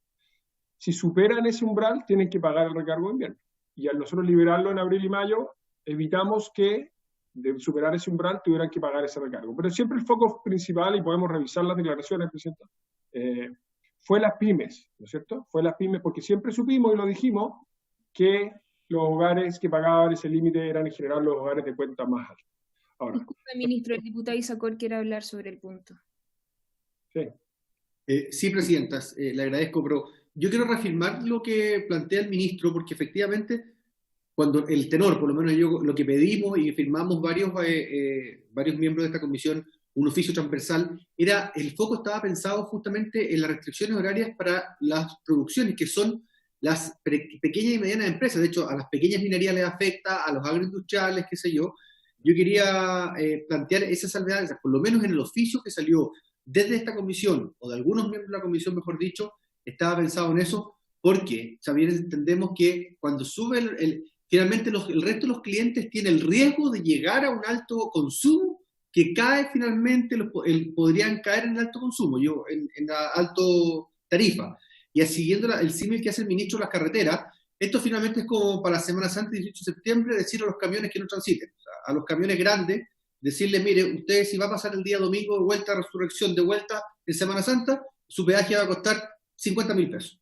si superan ese umbral, tienen que pagar el recargo de invierno. Y al nosotros liberarlo en abril y mayo, evitamos que, de superar ese umbral, tuvieran que pagar ese recargo. Pero siempre el foco principal, y podemos revisar las declaraciones, Presidenta, fue las pymes, ¿no es cierto? Fue las pymes, porque siempre supimos y lo dijimos, que los hogares que pagaban ese límite eran en general los hogares de cuenta más alta. Ahora, disculpe, ministro, el diputado Isacor quiere hablar sobre el punto. Sí. Sí, Presidenta, le agradezco, pero yo quiero reafirmar lo que plantea el ministro, porque efectivamente, cuando el tenor, por lo menos yo, lo que pedimos y firmamos varios miembros de esta comisión, un oficio transversal, el foco estaba pensado justamente en las restricciones horarias para las producciones, que son las pequeñas y medianas empresas. De hecho, a las pequeñas minerías les afecta, a los agroindustriales, qué sé yo. Yo quería plantear esas salvedades, por lo menos en el oficio que salió desde esta comisión, o de algunos miembros de la comisión, mejor dicho, estaba pensado en eso, porque también entendemos que cuando sube finalmente el resto de los clientes tiene el riesgo de llegar a un alto consumo, que cae finalmente, podrían caer en el alto consumo, en la alto tarifa. Y siguiendo el símil que hace el ministro de las carreteras, esto finalmente es como para la Semana Santa, 18 de septiembre, decir a los camiones que no transiten, o sea, a los camiones grandes, decirle, mire, usted si va a pasar el día domingo de vuelta, resurrección de vuelta en Semana Santa, su peaje va a costar 50.000 pesos.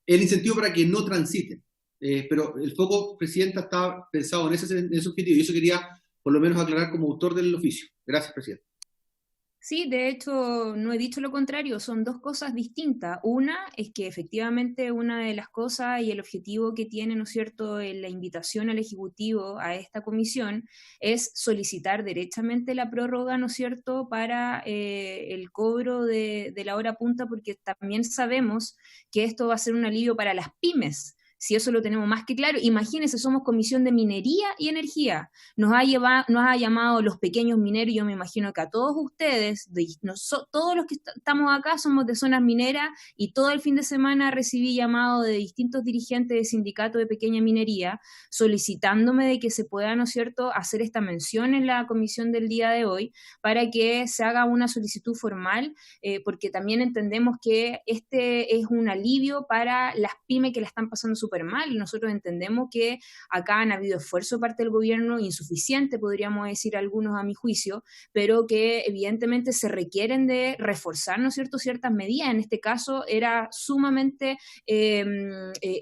El incentivo para que no transiten. Pero el foco, Presidenta, está pensado en ese objetivo, y eso quería por lo menos aclarar como autor del oficio. Gracias, Presidenta. Sí, de hecho, no he dicho lo contrario, son dos cosas distintas. Una es que efectivamente una de las cosas y el objetivo que tiene, ¿no es cierto?, en la invitación al Ejecutivo a esta comisión es solicitar derechamente la prórroga, ¿no es cierto?, para el cobro de la hora punta, porque también sabemos que esto va a ser un alivio para las pymes. Si eso lo tenemos más que claro, imagínense, somos Comisión de Minería y Energía. Nos ha llamado los pequeños mineros, yo me imagino que a todos ustedes, todos los que estamos acá somos de zonas mineras, y todo el fin de semana recibí llamados de distintos dirigentes de sindicatos de pequeña minería solicitándome de que se pueda, ¿no es cierto?, hacer esta mención en la comisión del día de hoy para que se haga una solicitud formal, porque también entendemos que este es un alivio para las pymes que la están pasando súper mal. Nosotros entendemos que acá han habido esfuerzo de parte del gobierno, insuficiente, podríamos decir algunos a mi juicio, pero que evidentemente se requieren de reforzar, ¿no es cierto?, ciertas medidas. En este caso era sumamente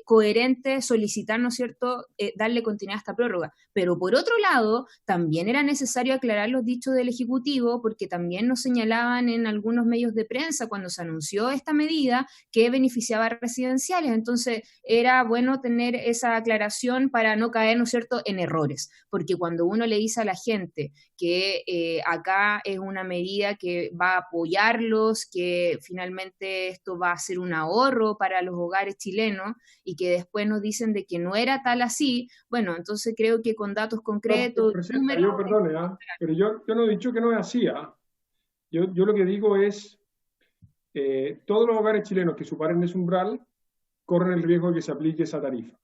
coherente solicitar, ¿no es cierto?, darle continuidad a esta prórroga. Pero por otro lado, también era necesario aclarar los dichos del Ejecutivo, porque también nos señalaban en algunos medios de prensa cuando se anunció esta medida que beneficiaba a residenciales. Entonces era bueno tener esa aclaración para no caer, ¿no es cierto?, en errores, porque cuando uno le dice a la gente que acá es una medida que va a apoyarlos, que finalmente esto va a ser un ahorro para los hogares chilenos, y que después nos dicen de que no era tal así, bueno, entonces creo que con datos concretos, no, números... Yo perdone, pero yo no he dicho que no es así. Yo lo que digo es, todos los hogares chilenos que superen ese umbral corren el riesgo de que se aplique esa tarifa.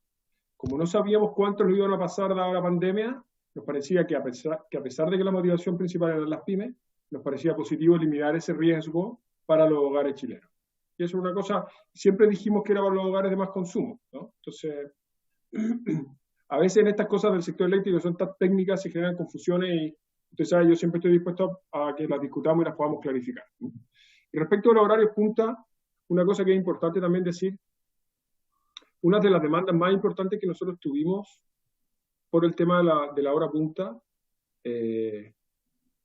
Como no sabíamos cuánto lo iban a pasar dada la pandemia, nos parecía que a pesar de que la motivación principal eran las pymes, nos parecía positivo eliminar ese riesgo para los hogares chilenos. Y eso es una cosa, siempre dijimos que era para los hogares de más consumo, ¿no? Entonces, a veces en estas cosas del sector eléctrico son tan técnicas, se generan confusiones, y usted sabe, yo siempre estoy dispuesto a que las discutamos y las podamos clarificar. Y respecto a los horarios punta, una cosa que es importante también decir, una de las demandas más importantes que nosotros tuvimos por el tema de la hora punta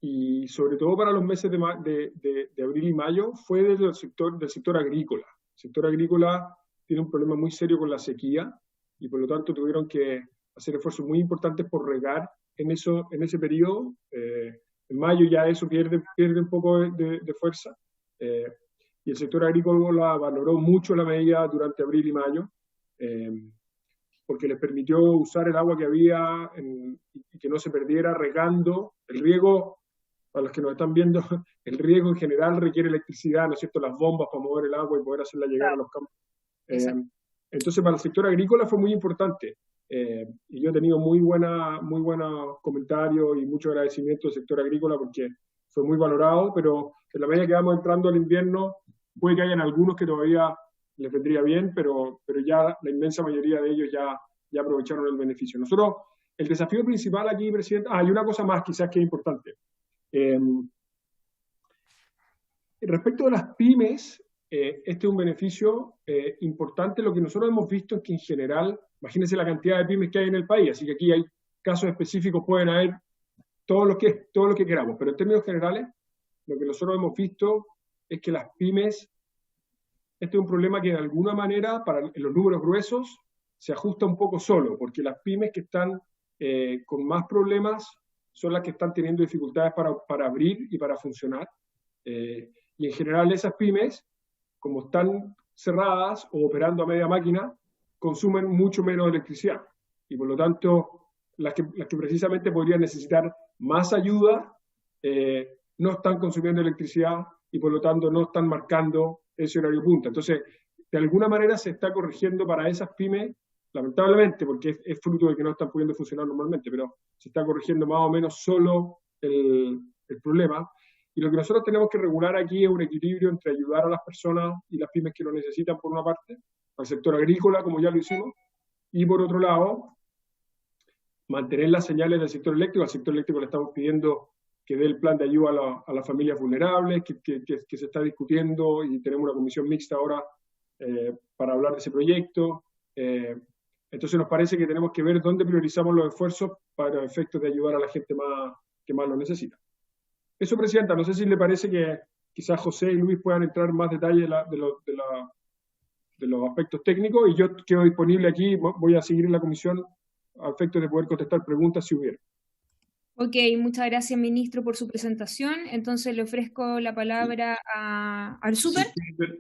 y sobre todo para los meses de abril y mayo, fue del sector agrícola. El sector agrícola tiene un problema muy serio con la sequía y por lo tanto tuvieron que hacer esfuerzos muy importantes por regar en ese periodo. En mayo ya eso pierde un poco de fuerza. Y el sector agrícola valoró mucho la medida durante abril y mayo, porque les permitió usar el agua que había y que no se perdiera regando. El riego, para los que nos están viendo, el riego en general requiere electricidad, ¿no es cierto? Las bombas para mover el agua y poder hacerla llegar a los campos. Entonces, para el sector agrícola fue muy importante. Y yo he tenido muy buenos comentarios y mucho agradecimiento del sector agrícola porque fue muy valorado, pero en la medida que vamos entrando al invierno, puede que hayan algunos que todavía les vendría bien, pero ya la inmensa mayoría de ellos ya aprovecharon el beneficio. Nosotros, el desafío principal aquí, Presidente, hay una cosa más quizás que es importante. Respecto de las pymes, este es un beneficio importante. Lo que nosotros hemos visto es que en general, imagínense la cantidad de pymes que hay en el país, así que aquí hay casos específicos, pueden haber todo lo que queramos, pero en términos generales, lo que nosotros hemos visto es que las pymes, este es un problema que de alguna manera, en los números gruesos, se ajusta un poco solo, porque las pymes que están con más problemas son las que están teniendo dificultades para abrir y para funcionar. Y en general esas pymes, como están cerradas o operando a media máquina, consumen mucho menos electricidad. Y por lo tanto, las que precisamente podrían necesitar más ayuda, no están consumiendo electricidad y por lo tanto no están marcando ese horario punta. Entonces, de alguna manera se está corrigiendo para esas pymes, lamentablemente, porque es fruto de que no están pudiendo funcionar normalmente, pero se está corrigiendo más o menos solo el problema. Y lo que nosotros tenemos que regular aquí es un equilibrio entre ayudar a las personas y las pymes que lo necesitan por una parte, al sector agrícola, como ya lo hicimos, y por otro lado, mantener las señales del sector eléctrico. Al sector eléctrico le estamos pidiendo que dé el plan de ayuda a las familias vulnerables, que se está discutiendo y tenemos una comisión mixta ahora para hablar de ese proyecto. Entonces nos parece que tenemos que ver dónde priorizamos los esfuerzos para efectos de ayudar a la gente que más lo necesita. Eso, Presidenta, no sé si le parece que quizás José y Luis puedan entrar en más detalle de los aspectos técnicos y yo quedo disponible aquí, voy a seguir en la comisión a efectos de poder contestar preguntas si hubiera. Ok, muchas gracias, ministro, por su presentación. Entonces le ofrezco la palabra al Súper.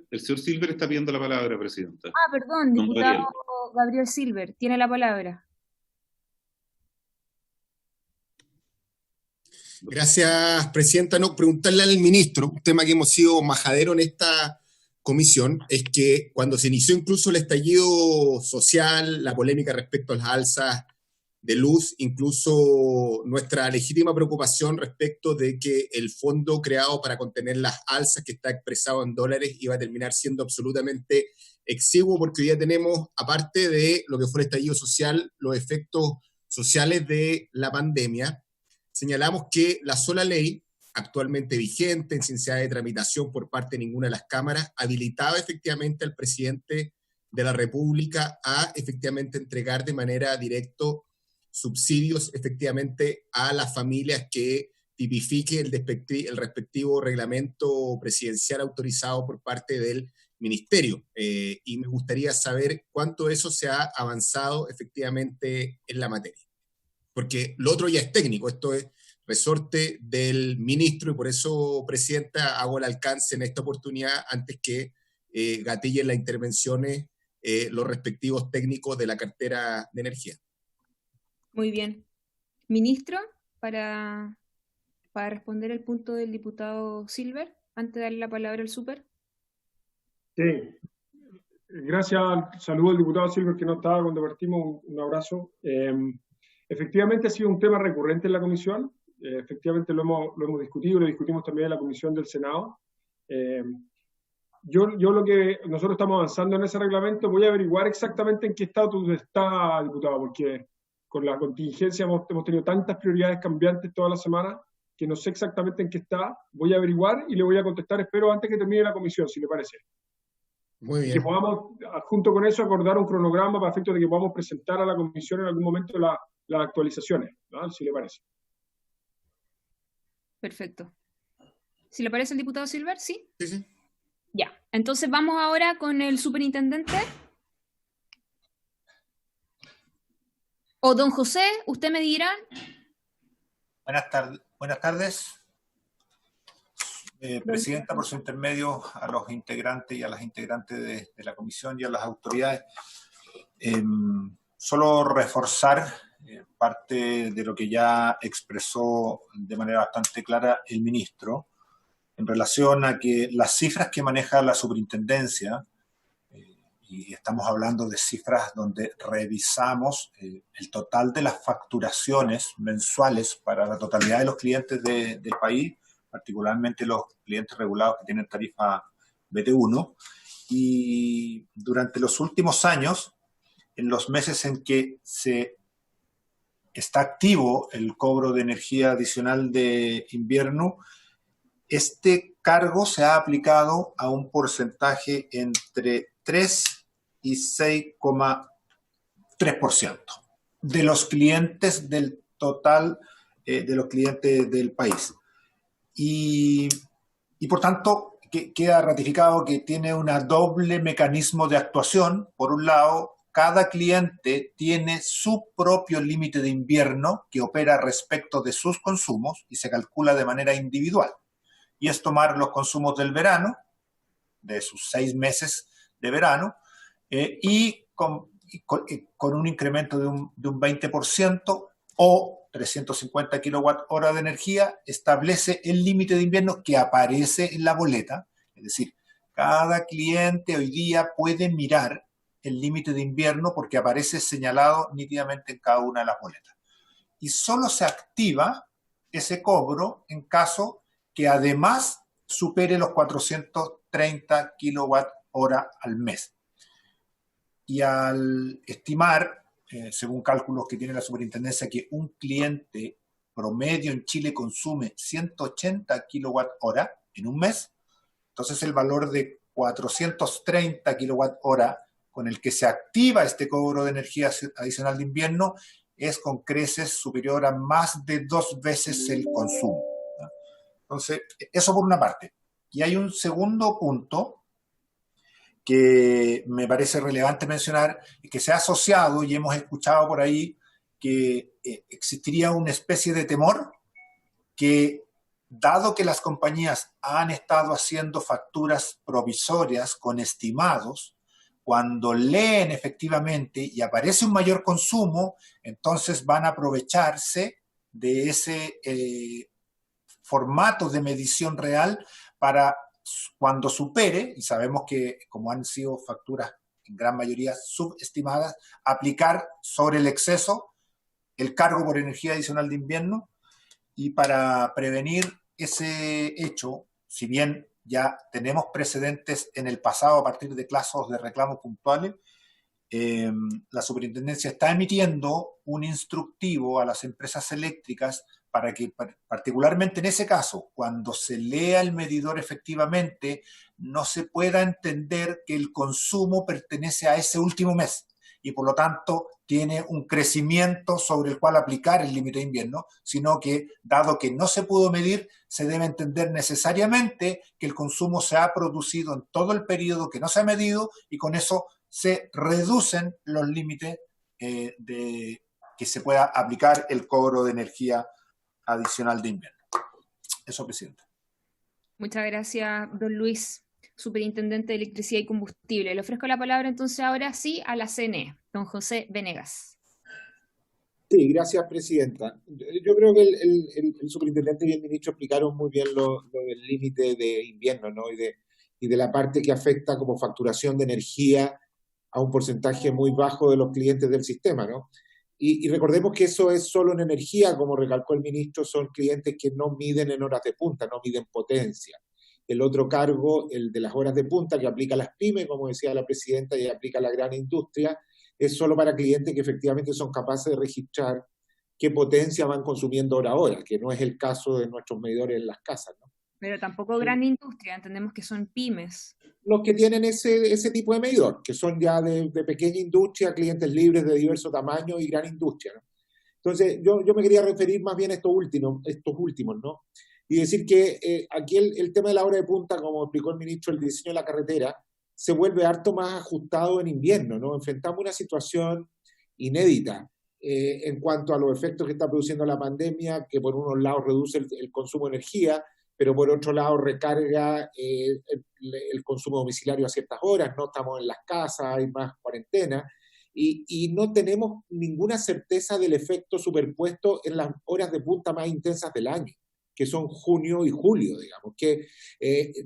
El señor Silver está pidiendo la palabra, Presidenta. Perdón, diputado Gabriel Silver, tiene la palabra. Gracias, Presidenta. No, preguntarle al ministro, un tema que hemos sido majadero en esta comisión, es que cuando se inició incluso el estallido social, la polémica respecto a las alzas de luz, incluso nuestra legítima preocupación respecto de que el fondo creado para contener las alzas, que está expresado en dólares, iba a terminar siendo absolutamente exiguo, porque hoy día tenemos, aparte de lo que fue el estallido social, los efectos sociales de la pandemia. Señalamos que la sola ley, actualmente vigente, en sin necesidad de tramitación por parte de ninguna de las cámaras, habilitaba efectivamente al presidente de la República a efectivamente entregar de manera directa subsidios efectivamente a las familias que tipifique el respectivo reglamento presidencial autorizado por parte del ministerio. Y me gustaría saber cuánto eso se ha avanzado efectivamente en la materia. Porque lo otro ya es técnico, esto es resorte del ministro y por eso, Presidenta, hago el alcance en esta oportunidad antes que gatillen las intervenciones los respectivos técnicos de la cartera de energía. Muy bien. Ministro, para responder el punto del diputado Silver, antes de darle la palabra al Súper. Sí. Gracias. Saludo al diputado Silver que no estaba cuando partimos. Un abrazo. Efectivamente ha sido un tema recurrente en la comisión. Efectivamente lo hemos discutido, lo discutimos también en la comisión del Senado. Yo lo que nosotros estamos avanzando en ese reglamento, voy a averiguar exactamente en qué estado está, diputado, porque con la contingencia hemos tenido tantas prioridades cambiantes toda la semana que no sé exactamente en qué está. Voy a averiguar y le voy a contestar, espero, antes que termine la comisión, si le parece. Muy bien. Que podamos, junto con eso, acordar un cronograma para efectos de que podamos presentar a la comisión en algún momento las actualizaciones, ¿no? Si le parece. Perfecto. ¿Si le parece el diputado Silver? ¿Sí? Sí, sí. Ya. Entonces vamos ahora con el superintendente. O don José, usted me dirá. Buenas tardes. Presidenta, por su intermedio, a los integrantes y a las integrantes de la comisión y a las autoridades. Solo reforzar parte de lo que ya expresó de manera bastante clara el ministro en relación a que las cifras que maneja la superintendencia, y estamos hablando de cifras donde revisamos el total de las facturaciones mensuales para la totalidad de los clientes del país, particularmente los clientes regulados que tienen tarifa BT1, y durante los últimos años, en los meses en que se está activo el cobro de energía adicional de invierno, este cargo se ha aplicado a un porcentaje entre 3 y 6,3% de los clientes del total de los clientes del país. Y por tanto, queda ratificado que tiene un doble mecanismo de actuación. Por un lado, cada cliente tiene su propio límite de invierno que opera respecto de sus consumos y se calcula de manera individual. Y es tomar los consumos del verano, de sus 6 meses de verano, y con un incremento de un 20% o 350 kWh de energía, establece el límite de invierno que aparece en la boleta. Es decir, cada cliente hoy día puede mirar el límite de invierno porque aparece señalado nítidamente en cada una de las boletas. Y solo se activa ese cobro en caso que además supere los 430 kWh al mes. Y al estimar, según cálculos que tiene la superintendencia, que un cliente promedio en Chile consume 180 kWh en un mes, entonces el valor de 430 kWh con el que se activa este cobro de energía adicional de invierno es con creces superior a más de 2 veces el consumo. Entonces, eso por una parte. Y hay un segundo punto que me parece relevante mencionar, y que se ha asociado, y hemos escuchado por ahí, que existiría una especie de temor que, dado que las compañías han estado haciendo facturas provisorias con estimados, cuando leen efectivamente y aparece un mayor consumo, entonces van a aprovecharse de ese formato de medición real para cuando supere, y sabemos que como han sido facturas en gran mayoría subestimadas, aplicar sobre el exceso el cargo por energía adicional de invierno. Y para prevenir ese hecho, si bien ya tenemos precedentes en el pasado a partir de casos de reclamos puntuales, la superintendencia está emitiendo un instructivo a las empresas eléctricas para que, particularmente en ese caso, cuando se lea el medidor efectivamente, no se pueda entender que el consumo pertenece a ese último mes y por lo tanto tiene un crecimiento sobre el cual aplicar el límite de invierno, sino que, dado que no se pudo medir, se debe entender necesariamente que el consumo se ha producido en todo el periodo que no se ha medido y con eso se reducen los límites de que se pueda aplicar el cobro de energía adicional de invierno. Eso, Presidenta. Muchas gracias, don Luis, superintendente de Electricidad y Combustible. Le ofrezco la palabra entonces ahora sí a la CNE, don José Venegas. Sí, gracias, Presidenta. Yo creo que el superintendente y el ministro explicaron muy bien lo del límite de invierno, ¿no? Y de la parte que afecta como facturación de energía a un porcentaje muy bajo de los clientes del sistema, ¿no? Y recordemos que eso es solo en energía, como recalcó el ministro, son clientes que no miden en horas de punta, no miden potencia. El otro cargo, el de las horas de punta, que aplica a las pymes, como decía la Presidenta, y aplica a la gran industria, es solo para clientes que efectivamente son capaces de registrar qué potencia van consumiendo hora a hora, que no es el caso de nuestros medidores en las casas, ¿no? Pero tampoco gran industria, entendemos que son pymes. Los que tienen ese tipo de medidor, que son ya de pequeña industria, clientes libres de diverso tamaño y gran industria, ¿no? Entonces, yo me quería referir más bien a estos últimos, ¿no? y decir que aquí el tema de la hora de punta, como explicó el ministro, el diseño de la carretera, se vuelve harto más ajustado en invierno, ¿no? Enfrentamos una situación inédita en cuanto a los efectos que está produciendo la pandemia, que por unos lados reduce el consumo de energía, pero por otro lado recarga el consumo domiciliario a ciertas horas, no estamos en las casas, hay más cuarentena, y no tenemos ninguna certeza del efecto superpuesto en las horas de punta más intensas del año, que son junio y julio, digamos, que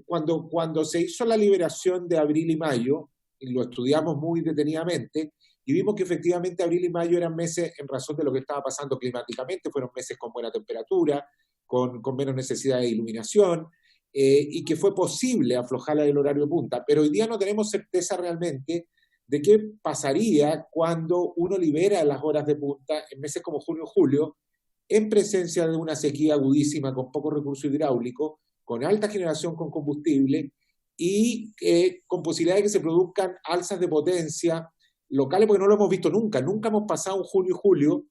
cuando se hizo la liberación de abril y mayo, y lo estudiamos muy detenidamente, y vimos que efectivamente abril y mayo eran meses, en razón de lo que estaba pasando climáticamente, fueron meses con buena temperatura, con menos necesidad de iluminación, y que fue posible aflojar el horario de punta, pero hoy día no tenemos certeza realmente de qué pasaría cuando uno libera las horas de punta en meses como junio o julio, en presencia de una sequía agudísima con poco recurso hidráulico, con alta generación con combustible y con posibilidad de que se produzcan alzas de potencia locales, porque no lo hemos visto nunca. Nunca hemos pasado un junio y julio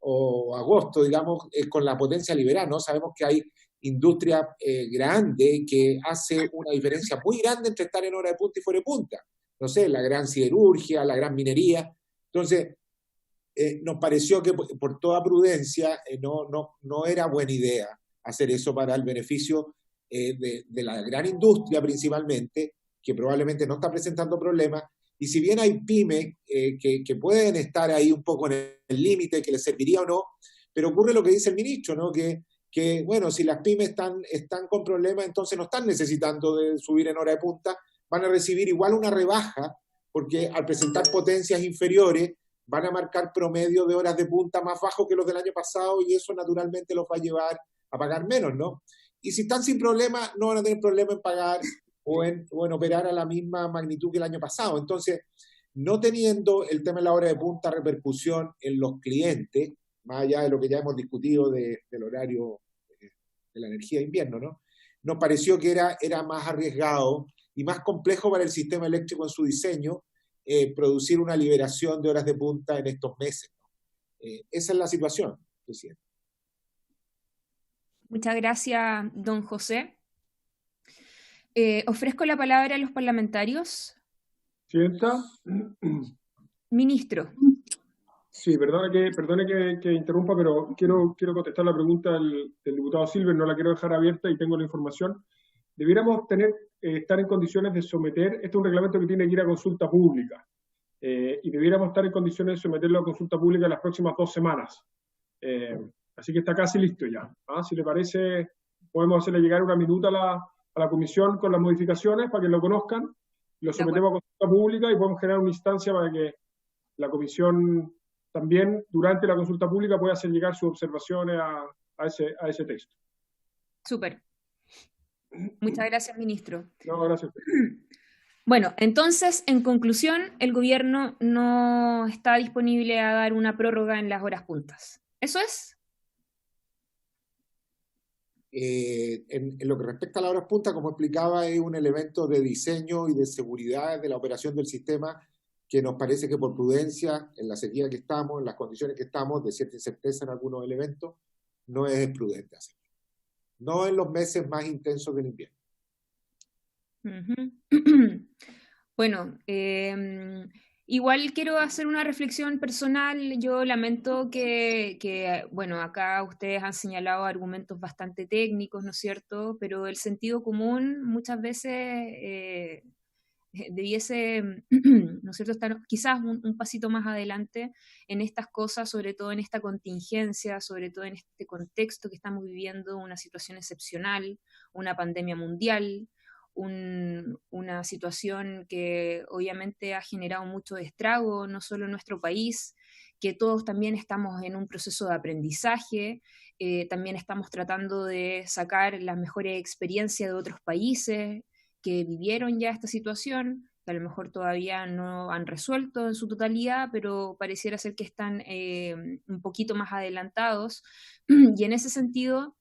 o agosto, digamos, con la potencia liberada, ¿no? Sabemos que hay industria grande que hace una diferencia muy grande entre estar en hora de punta y fuera de punta. No sé, la gran siderurgia, la gran minería. Entonces, nos pareció que por toda prudencia no era buena idea hacer eso para el beneficio de la gran industria principalmente, que probablemente no está presentando problemas, y si bien hay pymes que pueden estar ahí un poco en el límite, que les serviría o no, pero ocurre lo que dice el ministro, ¿no? Que bueno, si las pymes están con problemas, entonces no están necesitando de subir en hora de punta, van a recibir igual una rebaja, porque al presentar potencias inferiores, van a marcar promedio de horas de punta más bajo que los del año pasado, y eso naturalmente los va a llevar a pagar menos, ¿no? Y si están sin problema, no van a tener problema en pagar o en operar a la misma magnitud que el año pasado. Entonces, no teniendo el tema de la hora de punta repercusión en los clientes, más allá de lo que ya hemos discutido del horario de la energía de invierno, ¿no? Nos pareció que era más arriesgado y más complejo para el sistema eléctrico en su diseño producir una liberación de horas de punta en estos meses, ¿no? Esa es la situación, presidente. Muchas gracias, don José. Ofrezco la palabra a los parlamentarios. Presidenta. Ministro. Sí, perdone que interrumpa, pero quiero contestar la pregunta del diputado Silver, no la quiero dejar abierta y tengo la información. Debiéramos estar en condiciones de someter, este es un reglamento que tiene que ir a consulta pública, y debiéramos estar en condiciones de someterlo a consulta pública en las próximas 2 semanas. Así que está casi listo ya. Si le parece, podemos hacerle llegar una minuta a la comisión con las modificaciones para que lo conozcan, lo sometemos a consulta pública y podemos generar una instancia para que la comisión también durante la consulta pública pueda hacer llegar sus observaciones a ese texto. Súper. Muchas gracias, ministro. No, gracias. Bueno, entonces, en conclusión, el gobierno no está disponible a dar una prórroga en las horas puntas. ¿Eso es? En lo que respecta a las horas punta, como explicaba, es un elemento de diseño y de seguridad de la operación del sistema que nos parece que por prudencia, en la sequía que estamos, en las condiciones que estamos, de cierta incerteza en algunos elementos, no es prudente hacerlo. No en los meses más intensos del invierno. Bueno, igual quiero hacer una reflexión personal. Yo lamento que, bueno, acá ustedes han señalado argumentos bastante técnicos, ¿no es cierto? Pero el sentido común muchas veces debiese, ¿no es cierto?, estar quizás un pasito más adelante en estas cosas, sobre todo en esta contingencia, sobre todo en este contexto que estamos viviendo, una situación excepcional, una pandemia mundial, una situación que obviamente ha generado mucho estrago, no solo en nuestro país, que todos también estamos en un proceso de aprendizaje, también estamos tratando de sacar las mejores experiencias de otros países que vivieron ya esta situación, que a lo mejor todavía no han resuelto en su totalidad, pero pareciera ser que están un poquito más adelantados. Y en ese sentido,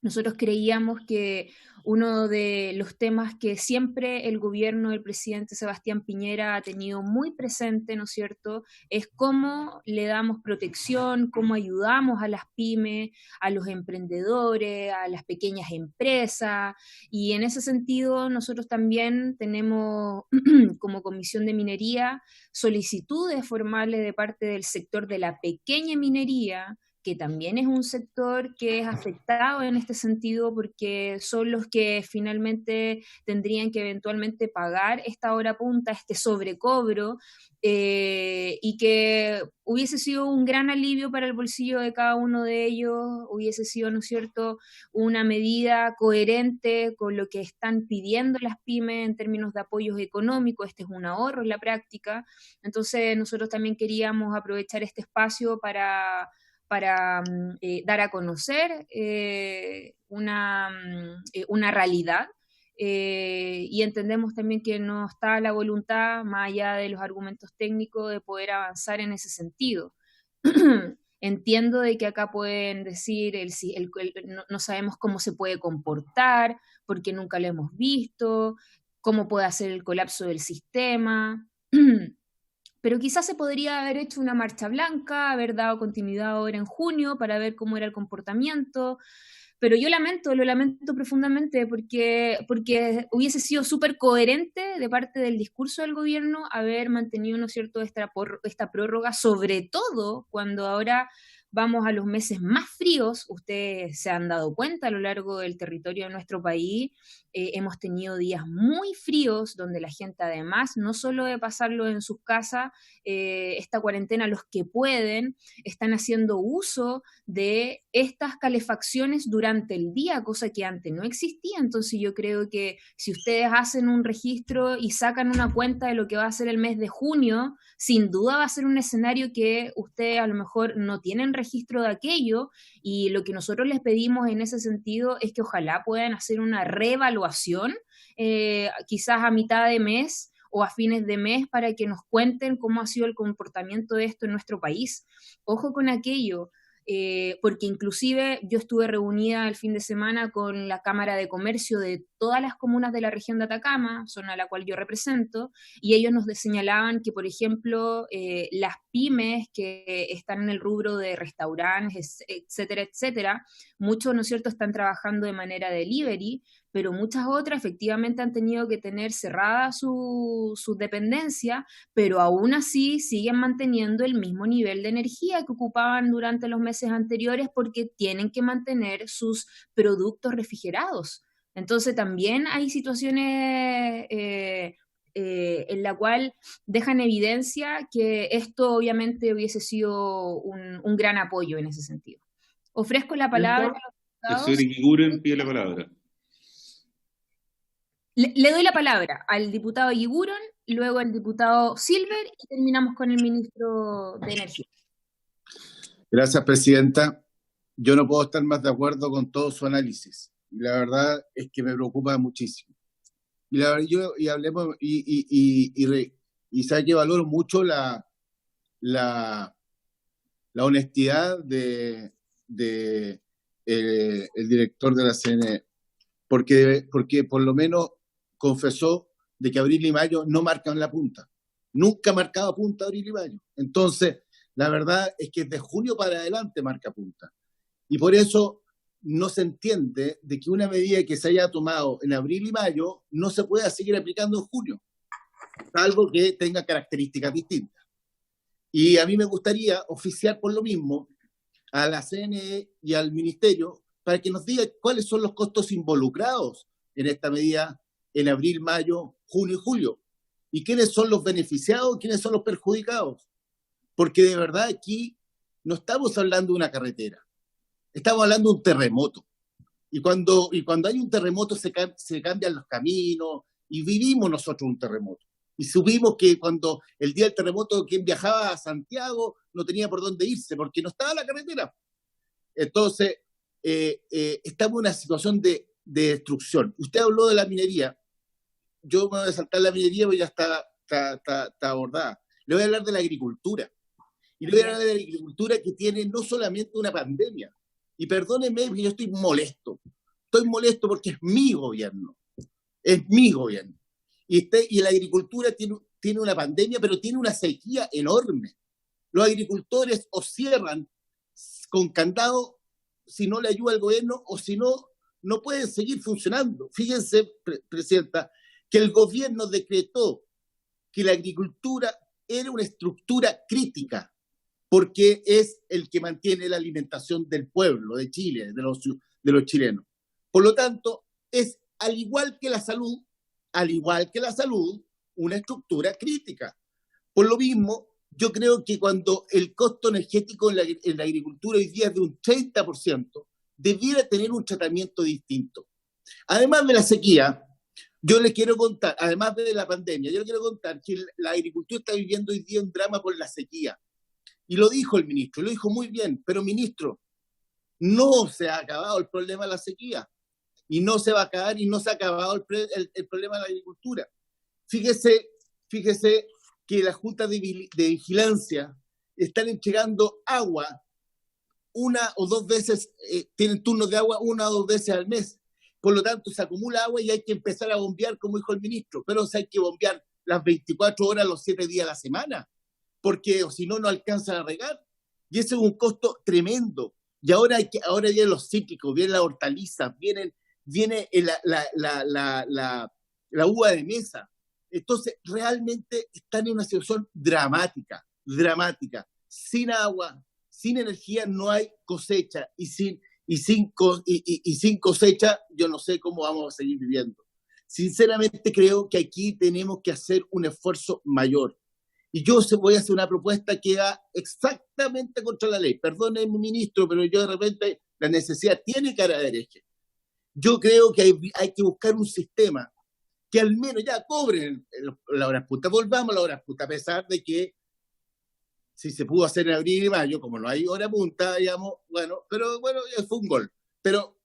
Nosotros creíamos que uno de los temas que siempre el gobierno del presidente Sebastián Piñera ha tenido muy presente, ¿no es cierto?, es cómo le damos protección, cómo ayudamos a las pymes, a los emprendedores, a las pequeñas empresas, y en ese sentido nosotros también tenemos como Comisión de Minería solicitudes formales de parte del sector de la pequeña minería, que también es un sector que es afectado en este sentido porque son los que finalmente tendrían que eventualmente pagar esta hora punta, este sobrecobro, y que hubiese sido un gran alivio para el bolsillo de cada uno de ellos, hubiese sido, ¿no es cierto?, una medida coherente con lo que están pidiendo las pymes en términos de apoyos económicos. Este es un ahorro en la práctica. Entonces nosotros también queríamos aprovechar este espacio para dar a conocer una realidad, y entendemos también que no está la voluntad, más allá de los argumentos técnicos, de poder avanzar en ese sentido. Entiendo de que acá pueden decir no sabemos cómo se puede comportar, porque nunca lo hemos visto, cómo puede hacer el colapso del sistema. Pero quizás se podría haber hecho una marcha blanca, haber dado continuidad ahora en junio para ver cómo era el comportamiento. Pero yo lo lamento profundamente porque hubiese sido súper coherente de parte del discurso del gobierno haber mantenido, ¿no es cierto?, esta prórroga, sobre todo cuando ahora vamos a los meses más fríos. Ustedes se han dado cuenta a lo largo del territorio de nuestro país, hemos tenido días muy fríos donde la gente, además, no solo de pasarlo en sus casas, esta cuarentena, los que pueden, están haciendo uso de estas calefacciones durante el día, cosa que antes no existía. Entonces yo creo que si ustedes hacen un registro y sacan una cuenta de lo que va a ser el mes de junio, sin duda va a ser un escenario que ustedes a lo mejor no tienen registro de aquello, y lo que nosotros les pedimos en ese sentido es que ojalá puedan hacer una reevaluación, quizás a mitad de mes o a fines de mes, para que nos cuenten cómo ha sido el comportamiento de esto en nuestro país. Ojo con aquello, porque inclusive yo estuve reunida el fin de semana con la Cámara de Comercio de todas las comunas de la región de Atacama, zona a la cual yo represento, y ellos nos señalaban que, por ejemplo, las pymes que están en el rubro de restaurantes, etcétera, etcétera, muchos, ¿no es cierto?, están trabajando de manera delivery, pero muchas otras efectivamente han tenido que tener cerrada su dependencia, pero aún así siguen manteniendo el mismo nivel de energía que ocupaban durante los meses anteriores, porque tienen que mantener sus productos refrigerados. Entonces también hay situaciones en la cual dejan evidencia que esto obviamente hubiese sido un gran apoyo en ese sentido. Ofrezco la palabra a los diputados. El señor Eguiguren pide la palabra. Le doy la palabra al diputado Eguiguren, luego al diputado Silver, y terminamos con el ministro de Energía. Gracias, presidenta. Yo no puedo estar más de acuerdo con todo su análisis. Y la verdad es que me preocupa muchísimo. Y la verdad, y sabe que valoro mucho la honestidad de el director de la CNE, porque por lo menos confesó de que abril y mayo no marcan la punta. Nunca ha marcado punta abril y mayo. Entonces, la verdad es que de junio para adelante marca punta. Y por eso no se entiende de que una medida que se haya tomado en abril y mayo no se pueda seguir aplicando en junio, salvo que tenga características distintas. Y a mí me gustaría oficiar por lo mismo a la CNE y al Ministerio para que nos diga cuáles son los costos involucrados en esta medida en abril, mayo, junio y julio. Y quiénes son los beneficiados, quiénes son los perjudicados. Porque de verdad aquí no estamos hablando de una carretera, estamos hablando de un terremoto. Y cuando hay un terremoto se cambian los caminos, y vivimos nosotros un terremoto. Y supimos que cuando el día del terremoto quien viajaba a Santiago no tenía por dónde irse porque no estaba la carretera. Entonces, estamos en una situación de destrucción. Usted habló de la minería. Yo me voy a saltar la minería porque ya está abordada. Le voy a hablar de la agricultura. Y le voy a hablar de la agricultura que tiene no solamente una pandemia, Y perdónenme, porque yo estoy molesto porque es mi gobierno, y la agricultura tiene una pandemia, pero tiene una sequía enorme. Los agricultores o cierran con candado si no le ayuda el gobierno, o si no, no pueden seguir funcionando. Fíjense, Presidenta, que el gobierno decretó que la agricultura era una estructura crítica, porque es el que mantiene la alimentación del pueblo, de Chile, de los chilenos. Por lo tanto, es, al igual que la salud, una estructura crítica. Por lo mismo, yo creo que cuando el costo energético en la agricultura hoy día es de un 30%, debiera tener un tratamiento distinto. Además de la sequía, yo les quiero contar, además de la pandemia, yo les quiero contar que la agricultura está viviendo hoy día un drama por la sequía. Y lo dijo el ministro, lo dijo muy bien, pero ministro, no se ha acabado el problema de la sequía. Y no se va a acabar, y no se ha acabado el problema de la agricultura. Fíjese que las juntas de vigilancia están entregando agua una o dos veces, tienen turnos de agua una o dos veces al mes. Por lo tanto, se acumula agua y hay que empezar a bombear, como dijo el ministro, pero hay que bombear las 24 horas, los 7 días a la semana, porque si no, no alcanzan a regar. Y ese es un costo tremendo. Y ahora vienen los cítricos, vienen las hortalizas, viene la uva de mesa. Entonces, realmente están en una situación dramática. Sin agua, sin energía no hay cosecha, y sin cosecha yo no sé cómo vamos a seguir viviendo. Sinceramente creo que aquí tenemos que hacer un esfuerzo mayor. Y yo voy a hacer una propuesta que va exactamente contra la ley. Perdónenme, ministro, pero yo de repente la necesidad tiene cara de hereje. Yo creo que hay que buscar un sistema que al menos ya cobren las horas punta. Volvamos a las horas punta, a pesar de que si se pudo hacer en abril y mayo, como no hay hora punta, digamos, pero fue un gol. Pero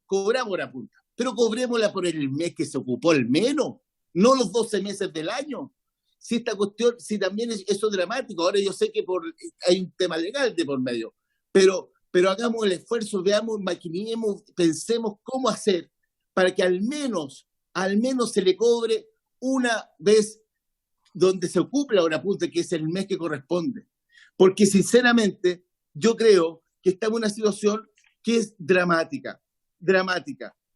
cobramos hora punta. Pero cobrémosla por el mes que se ocupó al menos, no los 12 meses del año. Si esta cuestión, si también eso es dramático, ahora yo sé que hay un tema legal de por medio, pero hagamos el esfuerzo, veamos, maquinemos, pensemos cómo hacer para que al menos se le cobre una vez donde se ocupe la hora punta, que es el mes que corresponde. Porque sinceramente yo creo que estamos en una situación que es dramática.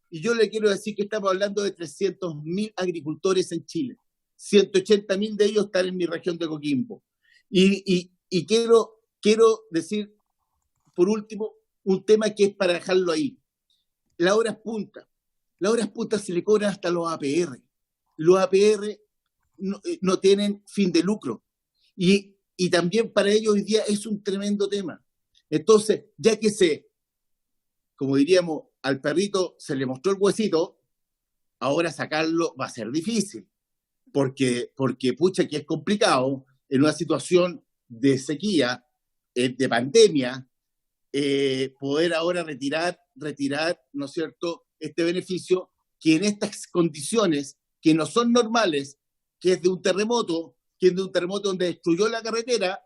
Y yo le quiero decir que estamos hablando de 300.000 agricultores en Chile. 180.000 de ellos están en mi región de Coquimbo. Y quiero decir, por último, un tema que es para dejarlo ahí. Las horas punta se le cobran hasta los APR. Los APR no tienen fin de lucro. Y también para ellos hoy día es un tremendo tema. Entonces, ya que como diríamos, al perrito se le mostró el huesito, ahora sacarlo va a ser difícil. Porque pucha, que es complicado en una situación de sequía, de pandemia, poder ahora retirar, ¿no es cierto?, este beneficio que en estas condiciones que no son normales, que es de un terremoto donde destruyó la carretera,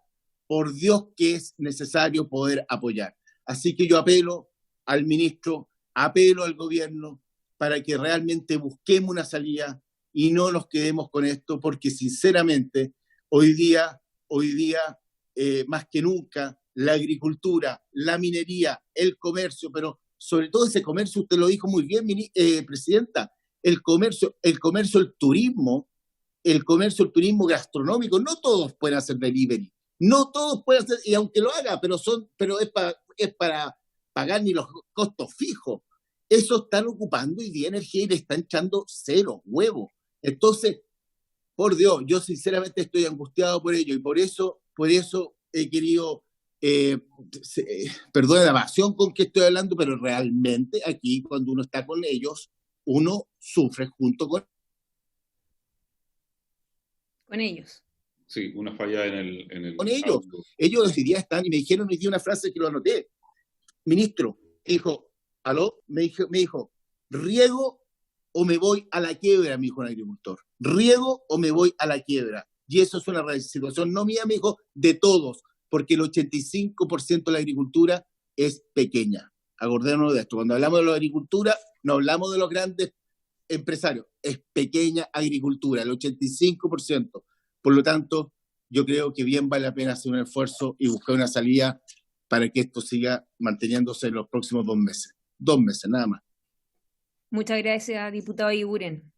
por Dios que es necesario poder apoyar. Así que yo apelo al ministro, apelo al gobierno para que realmente busquemos una salida y no nos quedemos con esto, porque sinceramente hoy día más que nunca, la agricultura, la minería, el comercio, pero sobre todo ese comercio, usted lo dijo muy bien, Presidenta, el comercio, el turismo gastronómico, no todos pueden hacer delivery, no todos pueden hacer, y aunque lo haga, pero es para pagar ni los costos fijos. Eso están ocupando hoy día energía y le están echando cero, huevo. Entonces, por Dios, yo sinceramente estoy angustiado por ello, y por eso he querido, perdone la pasión con que estoy hablando, pero realmente aquí cuando uno está con ellos, uno sufre junto con ellos. Sí, una falla en el con ellos. Auto. Ellos hoy día están, y me dijeron hoy día una frase que lo anoté. Ministro, dijo, ¿aló? Me dijo, riego o me voy a la quiebra, me dijo un agricultor. Riego o me voy a la quiebra. Y eso es una situación no mía, me dijo, de todos, porque el 85% de la agricultura es pequeña. Acordémonos de esto. Cuando hablamos de la agricultura, no hablamos de los grandes empresarios. Es pequeña agricultura, el 85%. Por lo tanto, yo creo que bien vale la pena hacer un esfuerzo y buscar una salida para que esto siga manteniéndose en los próximos 2 meses. 2 meses, nada más. Muchas gracias, diputado Eguiguren.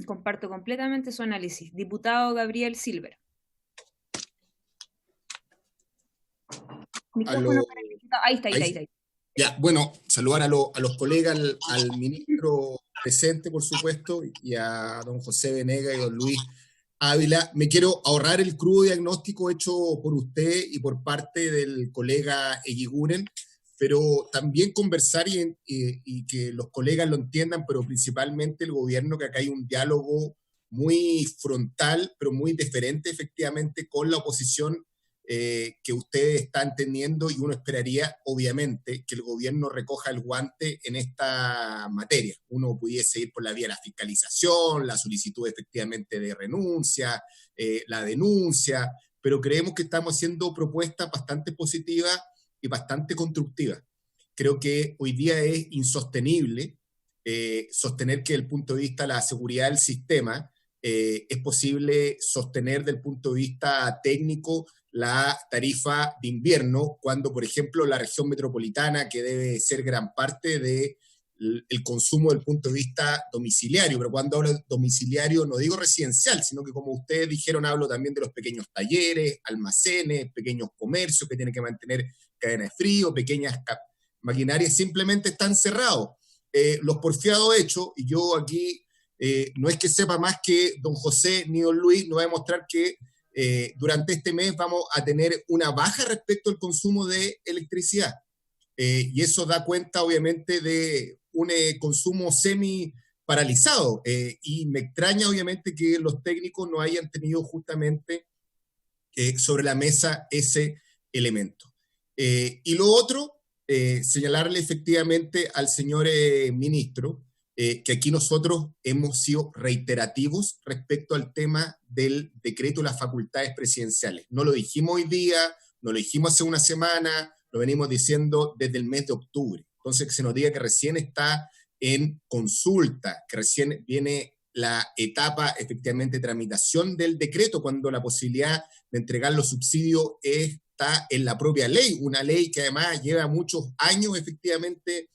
Comparto completamente su análisis. Diputado Gabriel Silver. Ahí está. Ya, bueno, saludar a los colegas, al ministro presente, por supuesto, y a don José Venegas y don Luis Ávila. Me quiero ahorrar el crudo diagnóstico hecho por usted y por parte del colega Eguiguren, pero también conversar y que los colegas lo entiendan, pero principalmente el gobierno, que acá hay un diálogo muy frontal, pero muy diferente efectivamente con la oposición, que ustedes están teniendo, y uno esperaría, obviamente, que el gobierno recoja el guante en esta materia. Uno pudiese ir por la vía de la fiscalización, la solicitud efectivamente de renuncia, la denuncia, pero creemos que estamos haciendo propuestas bastante positivas y bastante constructivas. Creo que hoy día es insostenible sostener que desde el punto de vista de la seguridad del sistema es posible sostener desde el punto de vista técnico la tarifa de invierno, cuando, por ejemplo, la región metropolitana, que debe ser gran parte del consumo desde el punto de vista domiciliario, pero cuando hablo de domiciliario no digo residencial, sino que, como ustedes dijeron, hablo también de los pequeños talleres, almacenes, pequeños comercios que tienen que mantener cadena de frío, pequeñas maquinarias, simplemente están cerrados. Los porfiados hechos, y yo aquí no es que sepa más que don José ni don Luis, nos va a demostrar que durante este mes vamos a tener una baja respecto al consumo de electricidad. Y eso da cuenta, obviamente, de un consumo semi paralizado. Y me extraña, obviamente, que los técnicos no hayan tenido justamente sobre la mesa ese elemento. Y lo otro, señalarle efectivamente al señor ministro que aquí nosotros hemos sido reiterativos respecto al tema del decreto de las facultades presidenciales. No lo dijimos hoy día, no lo dijimos hace una semana, lo venimos diciendo desde el mes de octubre. Entonces, que se nos diga que recién está en consulta, que recién viene la etapa efectivamente de tramitación del decreto, cuando la posibilidad de entregar los subsidios está en la propia ley, una ley que además lleva muchos años efectivamente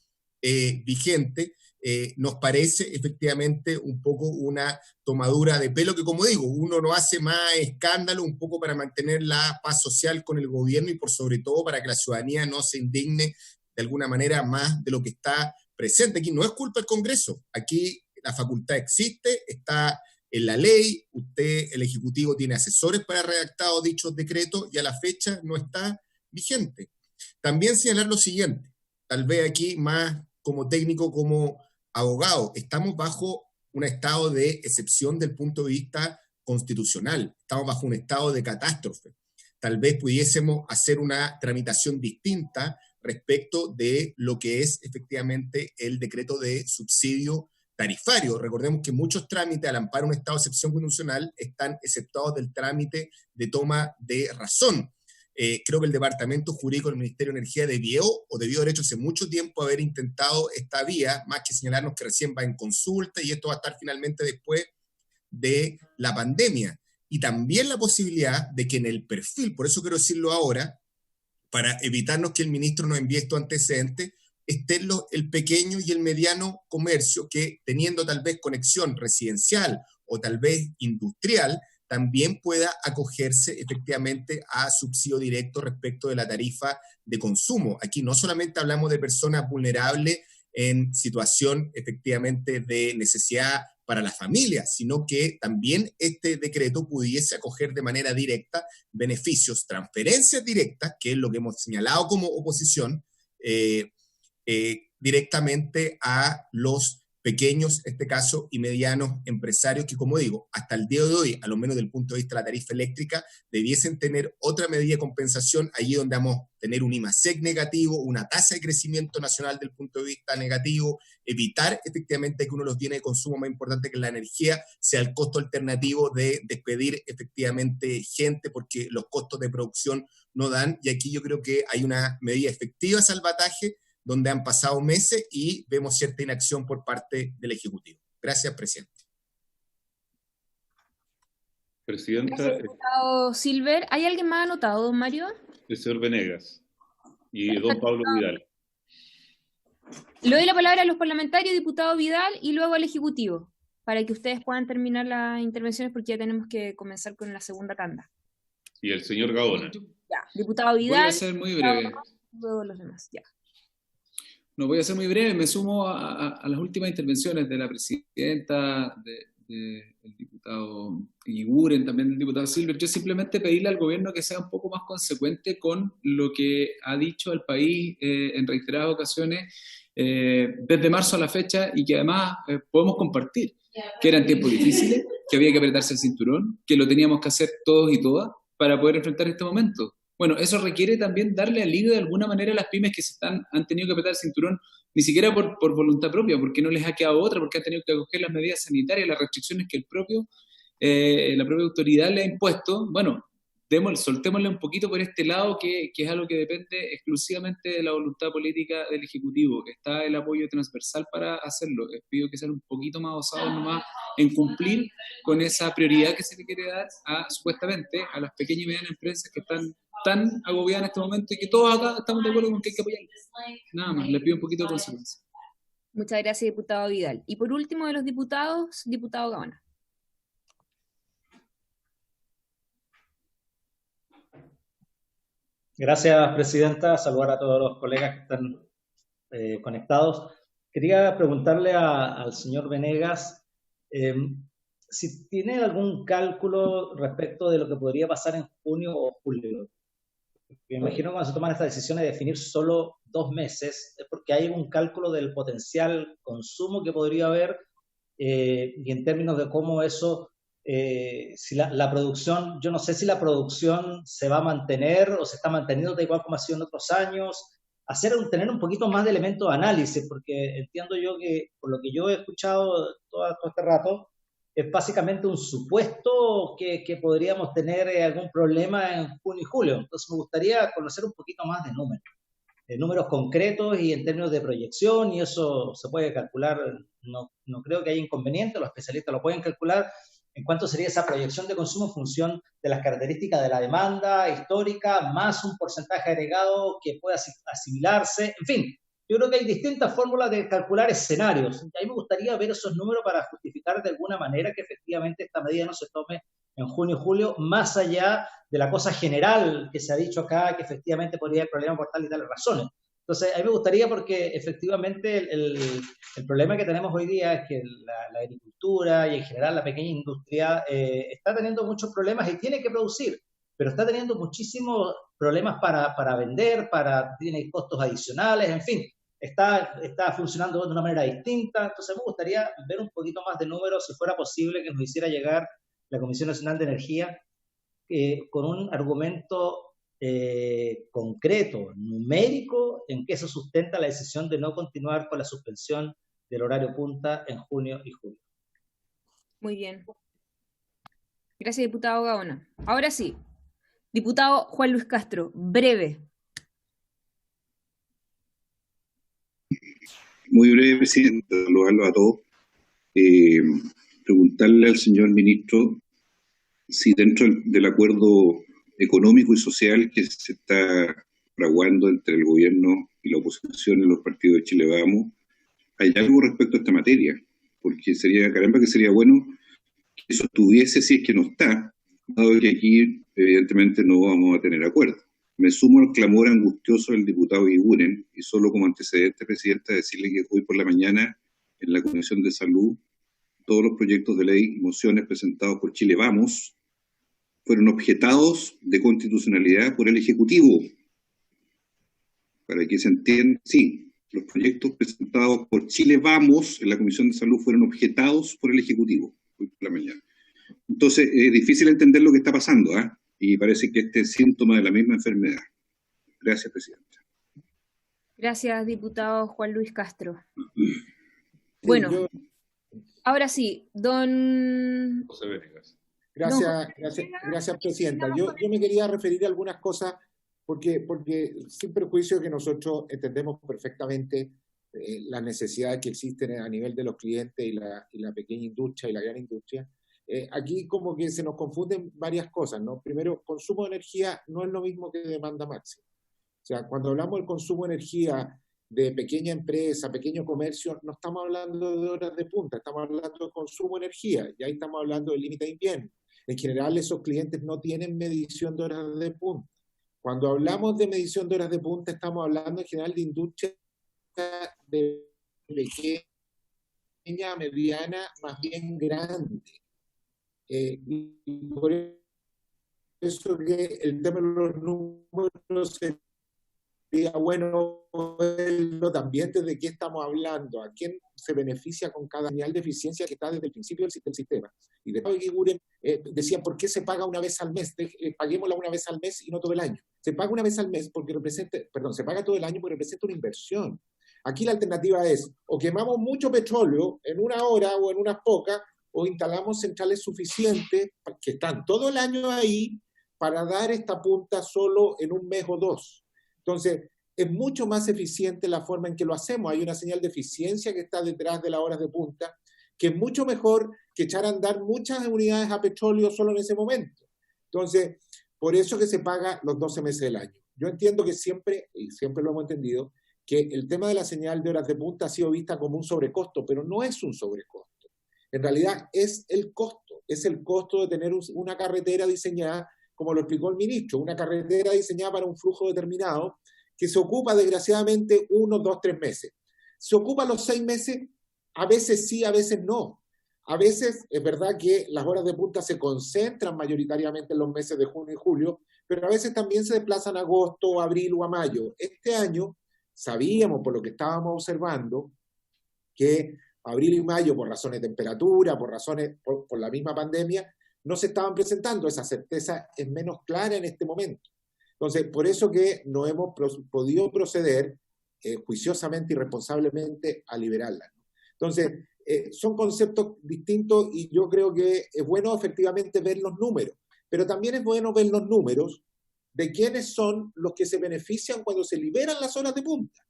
vigente. Nos parece efectivamente un poco una tomadura de pelo, que, como digo, uno no hace más escándalo un poco para mantener la paz social con el gobierno y por sobre todo para que la ciudadanía no se indigne de alguna manera más de lo que está presente. Aquí no es culpa del Congreso, aquí la facultad existe, está en la ley, usted, el Ejecutivo, tiene asesores para redactar dichos decretos y a la fecha no está vigente. También señalar lo siguiente, tal vez aquí más como técnico, como abogado, estamos bajo un estado de excepción del punto de vista constitucional, estamos bajo un estado de catástrofe. Tal vez pudiésemos hacer una tramitación distinta respecto de lo que es efectivamente el decreto de subsidio tarifario. Recordemos que muchos trámites al amparo de un estado de excepción constitucional están exceptuados del trámite de toma de razón. Creo que el Departamento Jurídico del Ministerio de Energía debió haber hecho hace mucho tiempo haber intentado esta vía, más que señalarnos que recién va en consulta y esto va a estar finalmente después de la pandemia. Y también la posibilidad de que en el perfil, por eso quiero decirlo ahora, para evitarnos que el ministro nos envíe estos antecedentes, estén el pequeño y el mediano comercio que, teniendo tal vez conexión residencial o tal vez industrial, también pueda acogerse efectivamente a subsidio directo respecto de la tarifa de consumo. Aquí no solamente hablamos de personas vulnerables en situación efectivamente de necesidad para la familia, sino que también este decreto pudiese acoger de manera directa beneficios, transferencias directas, que es lo que hemos señalado como oposición, directamente a los pequeños, en este caso, y medianos empresarios que, como digo, hasta el día de hoy, a lo menos desde el punto de vista de la tarifa eléctrica, debiesen tener otra medida de compensación allí donde vamos a tener un IMASEC negativo, una tasa de crecimiento nacional del punto de vista negativo, evitar efectivamente que uno de los bienes de consumo más importantes que la energía sea el costo alternativo de despedir efectivamente gente porque los costos de producción no dan, y aquí yo creo que hay una medida efectiva de salvataje donde han pasado meses y vemos cierta inacción por parte del Ejecutivo. Gracias, presidente. Presidenta. Gracias, diputado Silver. ¿Hay alguien más anotado, don Mario? El señor Venegas y don Pablo Vidal. Le doy la palabra a los parlamentarios, diputado Vidal, y luego al Ejecutivo, para que ustedes puedan terminar las intervenciones porque ya tenemos que comenzar con la segunda tanda. Y el señor Gaona. Ya, diputado Vidal. Voy a ser muy breve. Luego los demás, ya. No, voy a ser muy breve, me sumo a las últimas intervenciones de la presidenta, del diputado Iguren, también del diputado Silver. Yo simplemente pedirle al gobierno que sea un poco más consecuente con lo que ha dicho al país en reiteradas ocasiones desde marzo a la fecha y que además podemos compartir, que eran tiempos difíciles, que había que apretarse el cinturón, que lo teníamos que hacer todos y todas para poder enfrentar este momento. Bueno, eso requiere también darle alivio de alguna manera a las pymes que han tenido que apretar el cinturón, ni siquiera por voluntad propia, porque no les ha quedado otra, porque han tenido que acoger las medidas sanitarias, las restricciones que la propia autoridad le ha impuesto. Bueno, soltémosle un poquito por este lado, que es algo que depende exclusivamente de la voluntad política del Ejecutivo. Está el apoyo transversal para hacerlo. Les pido que sean un poquito más osados nomás en cumplir con esa prioridad que se le quiere dar supuestamente a las pequeñas y medianas empresas que están tan agobiadas en este momento y que todos acá estamos de acuerdo con que hay que apoyarlas. Nada más, les pido un poquito de consecuencia. Muchas gracias, diputado Vidal. Y por último de los diputados, diputado Gaona. Gracias, presidenta. Saludar a todos los colegas que están conectados. Quería preguntarle al señor Venegas si tiene algún cálculo respecto de lo que podría pasar en junio o julio. Me imagino que cuando se toman estas decisiones de definir solo 2 meses, es porque hay un cálculo del potencial consumo que podría haber y en términos de cómo eso, si la producción, yo no sé si la producción se va a mantener o se está manteniendo da igual como ha sido en otros años, tener un poquito más de elementos de análisis, porque entiendo yo que, por lo que yo he escuchado todo este rato, es básicamente un supuesto que podríamos tener algún problema en junio y julio. Entonces me gustaría conocer un poquito más de números concretos y en términos de proyección, y eso se puede calcular, no creo que haya inconveniente, los especialistas lo pueden calcular, en cuánto sería esa proyección de consumo en función de las características de la demanda histórica, más un porcentaje agregado que pueda asimilarse, en fin. Yo creo que hay distintas fórmulas de calcular escenarios. A mí me gustaría ver esos números para justificar de alguna manera que efectivamente esta medida no se tome en junio y julio, más allá de la cosa general que se ha dicho acá, que efectivamente podría haber problemas por tal y tales razones. Entonces, a mí me gustaría porque efectivamente el problema que tenemos hoy día es que la agricultura y en general la pequeña industria está teniendo muchos problemas y tiene que producir, pero está teniendo muchísimos problemas para vender, tiene costos adicionales, en fin. Está funcionando de una manera distinta, entonces me gustaría ver un poquito más de números, si fuera posible, que nos hiciera llegar la Comisión Nacional de Energía con un argumento concreto, numérico, en que se sustenta la decisión de no continuar con la suspensión del horario punta en junio y julio. Muy bien. Gracias, diputado Gaona. Ahora sí, diputado Juan Luis Castro, breve. Muy breve, presidente, saludarlo a todos. Preguntarle al señor ministro si dentro del acuerdo económico y social que se está fraguando entre el gobierno y la oposición en los partidos de Chile Vamos, hay algo respecto a esta materia, porque sería bueno que eso estuviese, si es que no está, dado que aquí evidentemente no vamos a tener acuerdo. Me sumo al clamor angustioso del diputado Iguren, y solo como antecedente, presidenta, decirle que hoy por la mañana en la Comisión de Salud todos los proyectos de ley y mociones presentados por Chile Vamos fueron objetados de constitucionalidad por el Ejecutivo. Para que se entienda, sí, los proyectos presentados por Chile Vamos en la Comisión de Salud fueron objetados por el Ejecutivo hoy por la mañana. Entonces, es difícil entender lo que está pasando, y parece que este es síntoma de la misma enfermedad. Gracias, presidente. Gracias, diputado Juan Luis Castro. Bueno, ahora sí, don José Venegas. Gracias, presidenta. Yo me quería referir a algunas cosas porque sin perjuicio que nosotros entendemos perfectamente las necesidades que existen a nivel de los clientes y la pequeña industria y la gran industria. Aquí como que se nos confunden varias cosas, ¿no? Primero, consumo de energía no es lo mismo que demanda máxima. O sea, cuando hablamos del consumo de energía de pequeña empresa, pequeño comercio, no estamos hablando de horas de punta, estamos hablando de consumo de energía, y ahí estamos hablando del límite de invierno. En general, esos clientes no tienen medición de horas de punta. Cuando hablamos de medición de horas de punta, estamos hablando en general de industria de pequeña, mediana, más bien grande. Y por eso que el tema de los números sería bueno verlo también desde qué estamos hablando, a quién se beneficia con cada señal de eficiencia que está desde el principio del sistema. Y de Guiguren decían, ¿por qué se paga una vez al mes? Paguémosla una vez al mes y no todo el año. Se paga una vez al mes porque se paga todo el año porque representa una inversión. Aquí la alternativa es, o quemamos mucho petróleo en una hora o en unas pocas, o instalamos centrales suficientes que están todo el año ahí para dar esta punta solo en un mes o dos. Entonces, es mucho más eficiente la forma en que lo hacemos. Hay una señal de eficiencia que está detrás de las horas de punta, que es mucho mejor que echar a andar muchas unidades a petróleo solo en ese momento. Entonces, por eso que se paga los 12 meses del año. Yo entiendo que siempre, y siempre lo hemos entendido, que el tema de la señal de horas de punta ha sido vista como un sobrecosto, pero no es un sobrecosto. En realidad es el costo de tener una carretera diseñada, como lo explicó el ministro, una carretera diseñada para un flujo determinado, que se ocupa desgraciadamente 1, 2, 3 meses. Se ocupa los 6 meses, a veces sí, a veces no. A veces es verdad que las horas de punta se concentran mayoritariamente en los meses de junio y julio, pero a veces también se desplazan a agosto, abril o a mayo. Este año sabíamos, por lo que estábamos observando, que abril y mayo, por razones de temperatura, por la misma pandemia, no se estaban presentando. Esa certeza es menos clara en este momento. Entonces, por eso que no hemos podido proceder juiciosamente y responsablemente a liberarla. Entonces, son conceptos distintos y yo creo que es bueno efectivamente ver los números, pero también es bueno ver los números de quiénes son los que se benefician cuando se liberan las horas de punta.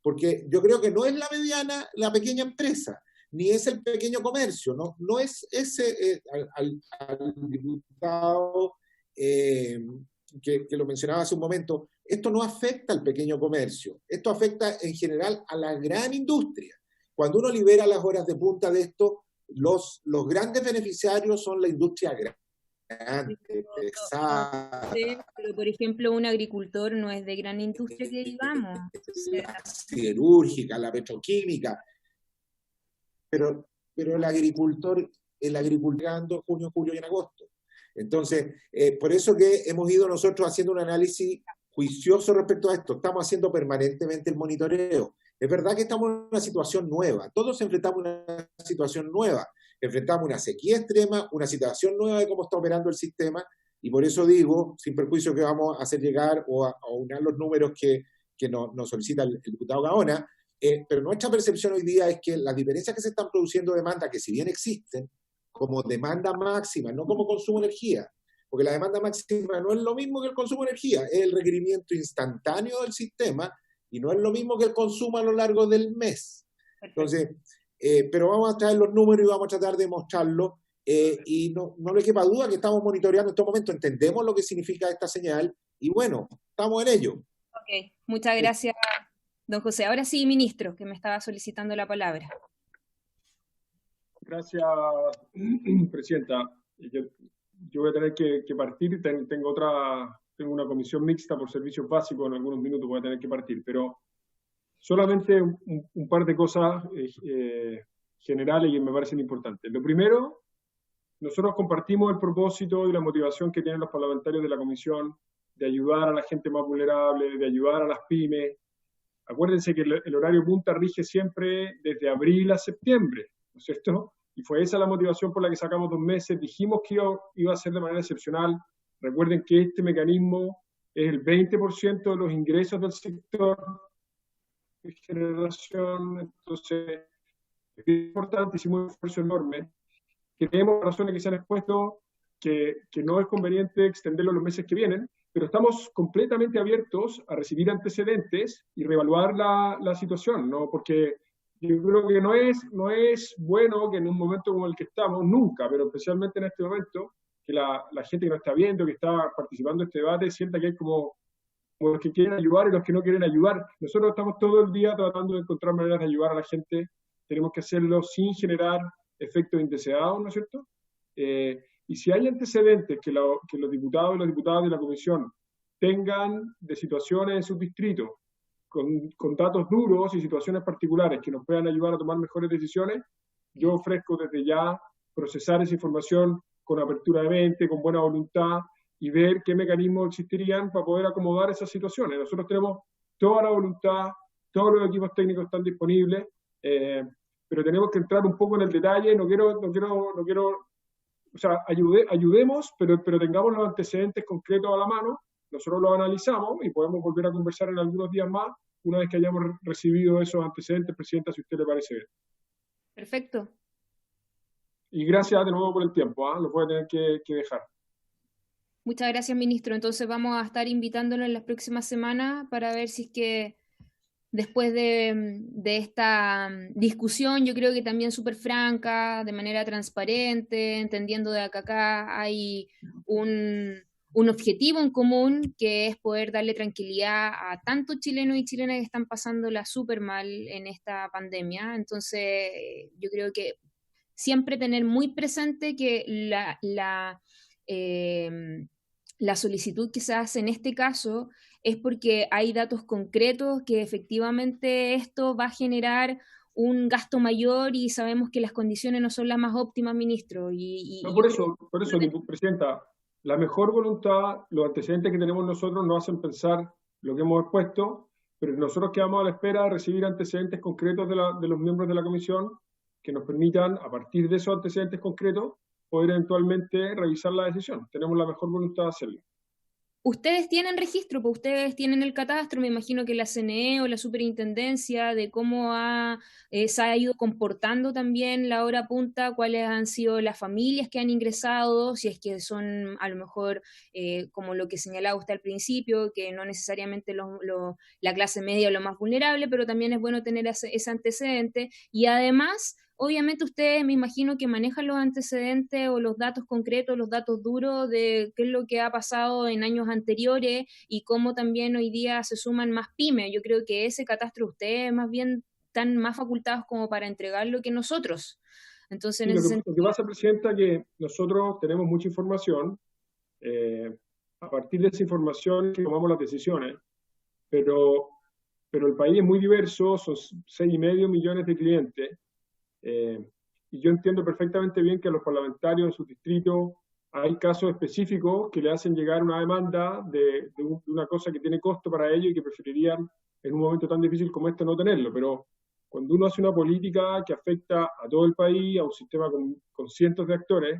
Porque yo creo que no es la pequeña empresa, ni es el pequeño comercio, no es ese, al diputado que lo mencionaba hace un momento, esto no afecta al pequeño comercio, esto afecta en general a la gran industria. Cuando uno libera las horas de punta de esto, los grandes beneficiarios son la industria grande, pesada. Pero, por ejemplo, un agricultor no es de gran industria que digamos. La siderúrgica, la petroquímica. Pero el agricultor ando junio, julio y en agosto. Entonces, por eso que hemos ido nosotros haciendo un análisis juicioso respecto a esto. Estamos haciendo permanentemente el monitoreo. Es verdad que estamos en una situación nueva. Todos enfrentamos una situación nueva. Enfrentamos una sequía extrema, una situación nueva de cómo está operando el sistema, y por eso digo, sin perjuicio que vamos a hacer llegar o a unir los números que nos solicita el diputado Gaona, pero nuestra percepción hoy día es que las diferencias que se están produciendo de demanda, que si bien existen, como demanda máxima, no como consumo de energía, porque la demanda máxima no es lo mismo que el consumo de energía, es el requerimiento instantáneo del sistema y no es lo mismo que el consumo a lo largo del mes. Entonces, pero vamos a traer los números y vamos a tratar de mostrarlo, y no le quepa duda que estamos monitoreando en estos momentos, entendemos lo que significa esta señal y bueno, estamos en ello. Ok, muchas gracias, don José. Ahora sí, ministro, que me estaba solicitando la palabra. Gracias, presidenta. Yo voy a tener que partir, tengo una comisión mixta por servicios básicos, en algunos minutos voy a tener que partir, pero solamente un par de cosas generales que me parecen importantes. Lo primero, nosotros compartimos el propósito y la motivación que tienen los parlamentarios de la comisión de ayudar a la gente más vulnerable, de ayudar a las pymes, Acuérdense que el horario punta rige siempre desde abril a septiembre, ¿no es cierto? Y fue esa la motivación por la que sacamos 2 meses. Dijimos que iba a ser de manera excepcional. Recuerden que este mecanismo es el 20% de los ingresos del sector de generación, entonces es importante, hicimos un esfuerzo enorme. Creemos, por razones que se han expuesto, que no es conveniente extenderlo los meses que vienen, pero estamos completamente abiertos a recibir antecedentes y reevaluar la situación, ¿no? Porque yo creo que no es bueno que en un momento como el que estamos, nunca, pero especialmente en este momento, que la gente que nos está viendo, que está participando en este debate, sienta que hay como los que quieren ayudar y los que no quieren ayudar. Nosotros estamos todo el día tratando de encontrar maneras de ayudar a la gente. Tenemos que hacerlo sin generar efectos indeseados, ¿no es cierto? Y si hay antecedentes que los diputados y las diputadas de la comisión tengan de situaciones en sus distritos con datos duros y situaciones particulares que nos puedan ayudar a tomar mejores decisiones, yo ofrezco desde ya procesar esa información con apertura de mente, con buena voluntad, y ver qué mecanismos existirían para poder acomodar esas situaciones. Nosotros tenemos toda la voluntad, todos los equipos técnicos están disponibles, pero tenemos que entrar un poco en el detalle. No quiero, o sea, ayudemos, pero tengamos los antecedentes concretos a la mano. Nosotros los analizamos y podemos volver a conversar en algunos días más, una vez que hayamos recibido esos antecedentes, Presidenta, si a usted le parece bien. Perfecto. Y gracias de nuevo por el tiempo, lo voy a tener que dejar. Muchas gracias, ministro. Entonces vamos a estar invitándolo en las próximas semanas para ver si es que después de esta discusión, yo creo que también súper franca, de manera transparente, entendiendo de que acá hay un objetivo en común, que es poder darle tranquilidad a tantos chilenos y chilenas que están pasándola súper mal en esta pandemia. Entonces, yo creo que siempre tener muy presente que la solicitud que se hace en este caso es porque hay datos concretos que efectivamente esto va a generar un gasto mayor y sabemos que las condiciones no son las más óptimas, ministro. No, por eso, Presidenta, la mejor voluntad, los antecedentes que tenemos nosotros nos hacen pensar lo que hemos expuesto, pero nosotros quedamos a la espera de recibir antecedentes concretos de los miembros de la comisión que nos permitan, a partir de esos antecedentes concretos, poder eventualmente revisar la decisión. Tenemos la mejor voluntad de hacerlo. Ustedes tienen registro, pues ustedes tienen el catastro, me imagino que la CNE o la superintendencia, de cómo se ha ido comportando también la hora punta, cuáles han sido las familias que han ingresado, si es que son a lo mejor, como lo que señalaba usted al principio, que no necesariamente la clase media es lo más vulnerable, pero también es bueno tener ese antecedente. Y además, obviamente ustedes me imagino que manejan los antecedentes o los datos concretos, los datos duros de qué es lo que ha pasado en años anteriores y cómo también hoy día se suman más pymes. Yo creo que ese catastro ustedes más bien están más facultados como para entregarlo que nosotros. Entonces, lo que pasa, Presidenta, que nosotros tenemos mucha información, a partir de esa información que tomamos las decisiones, pero el país es muy diverso, son 6,5 millones de clientes. Y yo entiendo perfectamente bien que a los parlamentarios en sus distritos hay casos específicos que le hacen llegar una demanda de una cosa que tiene costo para ellos y que preferirían en un momento tan difícil como este no tenerlo. Pero cuando uno hace una política que afecta a todo el país, a un sistema con cientos de actores,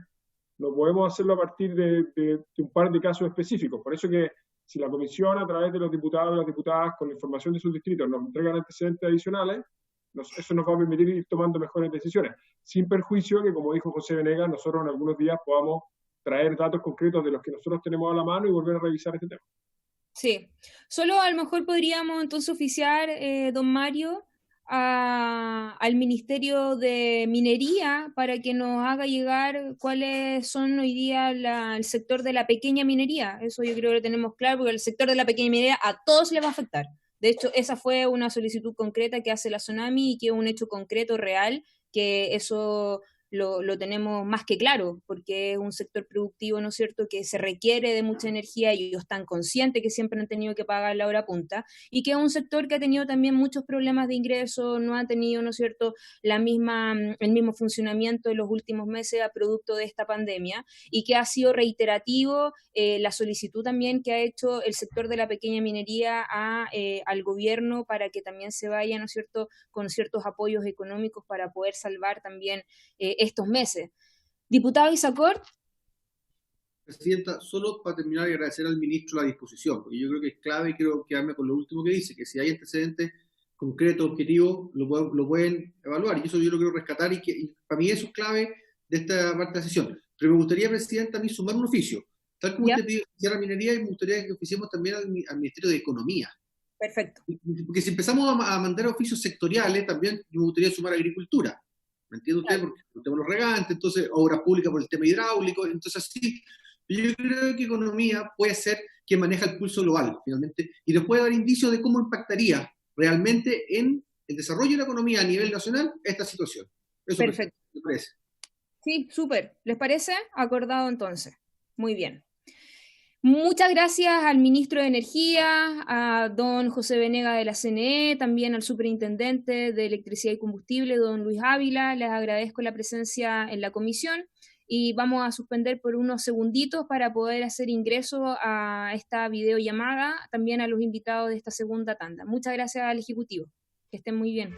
no podemos hacerlo a partir de un par de casos específicos. Por eso que si la comisión, a través de los diputados y las diputadas, con la información de sus distritos, nos entregan antecedentes adicionales, eso nos va a permitir ir tomando mejores decisiones, sin perjuicio que, como dijo José Venegas, nosotros en algunos días podamos traer datos concretos de los que nosotros tenemos a la mano y volver a revisar este tema. Sí, solo a lo mejor podríamos entonces oficiar, don Mario, al Ministerio de Minería para que nos haga llegar cuáles son hoy día el sector de la pequeña minería. Eso yo creo que lo tenemos claro, porque el sector de la pequeña minería a todos les va a afectar. De hecho, esa fue una solicitud concreta que hace la Tsunami y que es un hecho concreto, real, que eso lo tenemos más que claro, porque es un sector productivo, ¿no es cierto?, que se requiere de mucha energía y ellos están conscientes que siempre han tenido que pagar la hora punta, y que es un sector que ha tenido también muchos problemas de ingreso, no ha tenido, ¿no es cierto?, el mismo funcionamiento en los últimos meses a producto de esta pandemia, y que ha sido reiterativo la solicitud también que ha hecho el sector de la pequeña minería al gobierno para que también se vaya, ¿no es cierto?, con ciertos apoyos económicos para poder salvar también estos meses. Diputado Isacor. Presidenta, solo para terminar y agradecer al ministro la disposición, porque yo creo que es clave y quiero quedarme con lo último que dice, que si hay antecedentes concretos, objetivos, lo pueden evaluar, y eso yo lo quiero rescatar, y para mí eso es clave de esta parte de la sesión. Pero me gustaría, Presidenta, a mí sumar un oficio, tal como usted pidió Sierra Minería, y me gustaría que oficiemos también al Ministerio de Economía. Perfecto. Porque si empezamos a mandar oficios sectoriales, también me gustaría sumar agricultura. ¿Me entiende usted? Porque el tema de los regantes, entonces obras públicas por el tema hidráulico, entonces así. Yo creo que economía puede ser quien maneja el pulso global, finalmente, y nos puede dar indicios de cómo impactaría realmente en el desarrollo de la economía a nivel nacional esta situación. Eso perfecto. ¿Me parece? Sí, súper. ¿Les parece? Acordado entonces. Muy bien. Muchas gracias al ministro de Energía, a don José Venegas de la CNE, también al superintendente de Electricidad y Combustible, don Luis Ávila. Les agradezco la presencia en la comisión y vamos a suspender por unos segunditos para poder hacer ingreso a esta videollamada, también a los invitados de esta segunda tanda. Muchas gracias al Ejecutivo. Que estén muy bien.